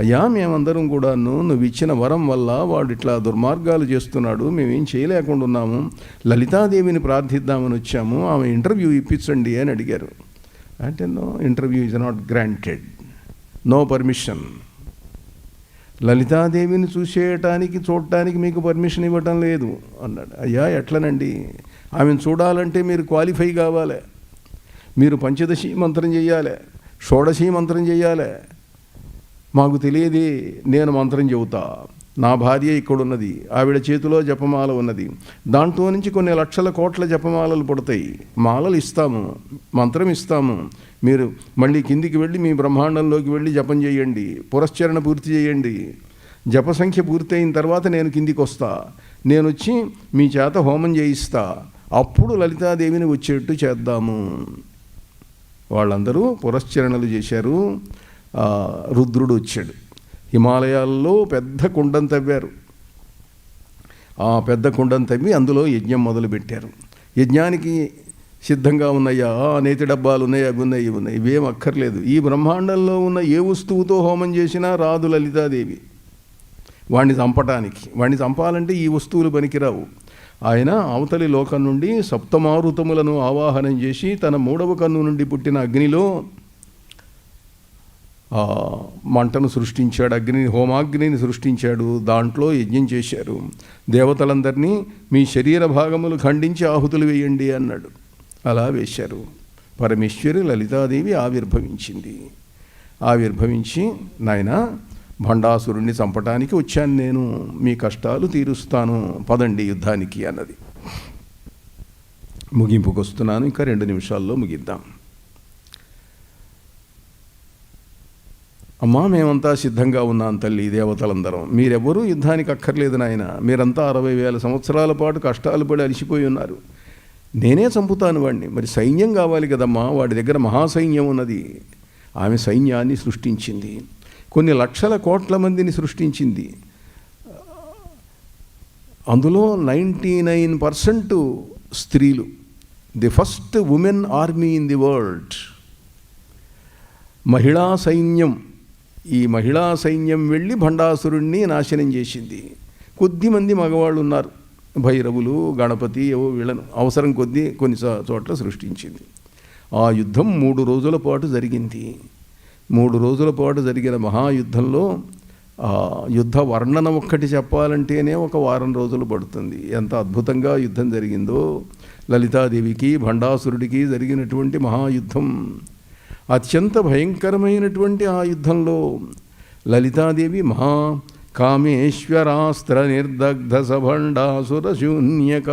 అయ్యా మేమందరం కూడాను నువ్వు ఇచ్చిన వరం వల్ల వాడు ఇట్లా దుర్మార్గాలు చేస్తున్నాడు, మేమేం చేయలేకుండా ఉన్నాము, లలితాదేవిని ప్రార్థిద్దామని వచ్చాము, ఆమె ఇంటర్వ్యూ ఇప్పించండి అని అడిగారు. అంటే no interview is not granted, no permission. లలితాదేవిని చూడటానికి మీకు పర్మిషన్ ఇవ్వటం లేదు అన్నాడు. అయ్యా ఎట్లనండి, ఆమెను చూడాలంటే మీరు క్వాలిఫై కావాలి, మీరు పంచదశి మంత్రం చెయ్యాలి, షోడశి మంత్రం చెయ్యాలి. మాకు తెలియదు, నేను మంత్రం చెబుతా, నా భార్య ఇక్కడున్నది, ఆవిడ చేతిలో జపమాల ఉన్నది, దాంట్లో నుంచి కొన్ని లక్షల కోట్ల జపమాలలు పుడతాయి. మాలలు ఇస్తాము, మంత్రం ఇస్తాము, మీరు మళ్ళీ కిందికి వెళ్ళి మీ బ్రహ్మాండంలోకి వెళ్ళి జపం చేయండి, పురస్చరణ పూర్తి చేయండి. జప సంఖ్య పూర్తయిన తర్వాత నేను కిందికి వస్తా, నేను వచ్చి మీ చేత హోమం చేయిస్తా, అప్పుడు లలితాదేవిని వచ్చేట్టు చేద్దాము. వాళ్ళందరూ పురస్చరణలు చేశారు. రుద్రుడు వచ్చాడు. హిమాలయాల్లో పెద్ద కుండం తవ్వారు. ఆ పెద్ద కుండం తవ్వి అందులో యజ్ఞం మొదలుపెట్టారు. యజ్ఞానికి సిద్ధంగా ఉన్నాయా, నేతి డబ్బాలు ఉన్నాయి, అవి ఉన్నాయి, ఇవి ఉన్నాయి, ఇవేం అక్కర్లేదు. ఈ బ్రహ్మాండంలో ఉన్న ఏ వస్తువుతో హోమం చేసినా రాదు లలితాదేవి. వాణ్ణి చంపటానికి, వాణ్ణి చంపాలంటే ఈ వస్తువులు పనికిరావు. ఆయన అవతలి లోకం నుండి సప్తమారుతములను ఆవాహనం చేసి తన 3వ కన్ను నుండి పుట్టిన అగ్నిలో మంటను సృష్టించాడు, హోమాగ్నిని సృష్టించాడు. దాంట్లో యజ్ఞం చేశారు. దేవతలందరినీ మీ శరీర భాగములు ఖండించి ఆహుతులు వేయండి అన్నాడు. అలా వేశారు. పరమేశ్వరి లలితాదేవి ఆవిర్భవించింది. ఆవిర్భవించి, నాయనా భండాసురుణ్ణి చంపటానికి వచ్చాను నేను, మీ కష్టాలు తీరుస్తాను, పదండి యుద్ధానికి అన్నది. ముగింపుకు వస్తున్నాను, ఇంకా 2 నిమిషాల్లో ముగిద్దాం. అమ్మా, మేమంతా సిద్ధంగా ఉన్నాం తల్లి, దేవతలందరం, మీరెవ్వరూ యుద్ధానికి అక్కర్లేదు నాయన, మీరంతా 60,000 సంవత్సరాల పాటు కష్టాలు పడి అలిసిపోయి ఉన్నారు, నేనే చంపుతాను వాడిని. మరి సైన్యం కావాలి కదమ్మా, వాడి దగ్గర మహాసైన్యం ఉన్నది. ఆమె సైన్యాన్ని సృష్టించింది, కొన్ని లక్షల కోట్ల మందిని సృష్టించింది. అందులో 99% స్త్రీలు. The first women army in the world. మహిళా సైన్యం. ఈ మహిళా సైన్యం వెళ్ళి భండాసురుణ్ణి నాశనం చేసింది. కొద్దిమంది మగవాళ్ళు ఉన్నారు, భైరవులు, గణపతి, ఏవో వీళ్ళను అవసరం కొద్దీ కొన్ని చోట్ల సృష్టించింది. ఆ యుద్ధం 3 రోజుల పాటు జరిగింది. 3 రోజుల పాటు జరిగిన మహాయుద్ధంలో యుద్ధ వర్ణన ఒక్కటి చెప్పాలంటేనే 1 వారం రోజులు పడుతుంది. ఎంత అద్భుతంగా యుద్ధం జరిగిందో. లలితాదేవికి భండాసురుడికి జరిగినటువంటి మహాయుద్ధం, అత్యంత భయంకరమైనటువంటి ఆ యుద్ధంలో లలితాదేవి మహా కామేశ్వరాస్త్ర నిర్దగ్ధ సభండాసుర శూన్యక,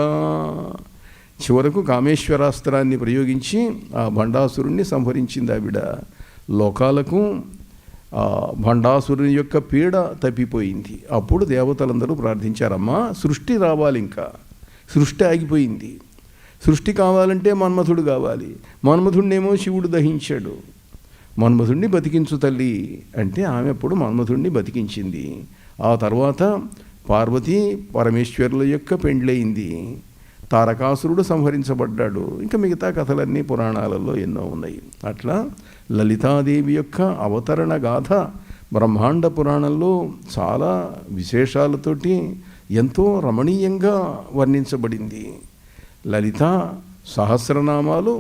చివరకు కామేశ్వరాస్త్రాన్ని ప్రయోగించి ఆ భండాసురుణ్ణి సంహరించింది ఆవిడ. లోకాలకు భండాసురుని యొక్క పీడ తప్పిపోయింది. అప్పుడు దేవతలందరూ ప్రార్థించారమ్మా, సృష్టి రావాలి, ఇంకా సృష్టి ఆగిపోయింది, సృష్టి కావాలంటే మన్మథుడు కావాలి. మన్మథుడినేమో శివుడు దహించాడు, మన్మథుడిని బతికించు తల్లి అంటే ఆమె అప్పుడు మన్మథుడిని బతికించింది. ఆ తర్వాత పార్వతీ పరమేశ్వరుల యొక్క పెండ్లయింది. తారకాసురుడు సంహరించబడ్డాడు. ఇంకా మిగతా కథలన్నీ పురాణాలలో ఎన్నో ఉన్నాయి. అట్లా లలితాదేవి యొక్క అవతరణ గాథ బ్రహ్మాండ పురాణంలో చాలా విశేషాలతోటి ఎంతో రమణీయంగా వర్ణించబడింది. లలిత సహస్రనామాలు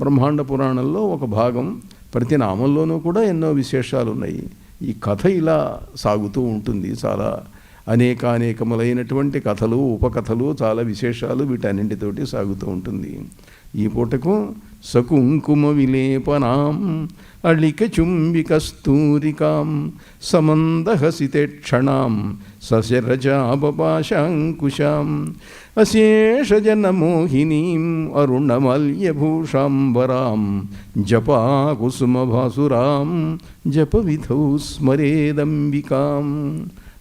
బ్రహ్మాండ పురాణంలో ఒక భాగం. ప్రతి నామంలోనూ కూడా ఎన్నో విశేషాలు ఉన్నాయి. ఈ కథ ఇలా సాగుతూ ఉంటుంది. చాలా అనేకములైనటువంటి కథలు, ఉపకథలు, చాలా విశేషాలు వీటన్నింటితోటి సాగుతూ ఉంటుంది. ఈ పూటకు సకుంకుమ విలేపనాం అళిక చుంబిక స్తూరికాం సమందహసితేక్షణాం సశరజాపపాశాంకుశాం అశేషజనమోహినీం అరుణమల్యభూషాంబరాం జపాకుసుమభాసురాం జపవిధౌ స్మరేదంబికాం.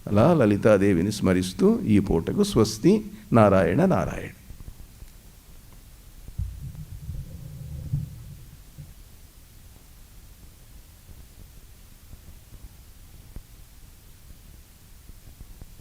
అలా లలితాదేవిని స్మరిస్తూ ఈ పూటకు స్వస్తి. నారాయణ నారాయణ.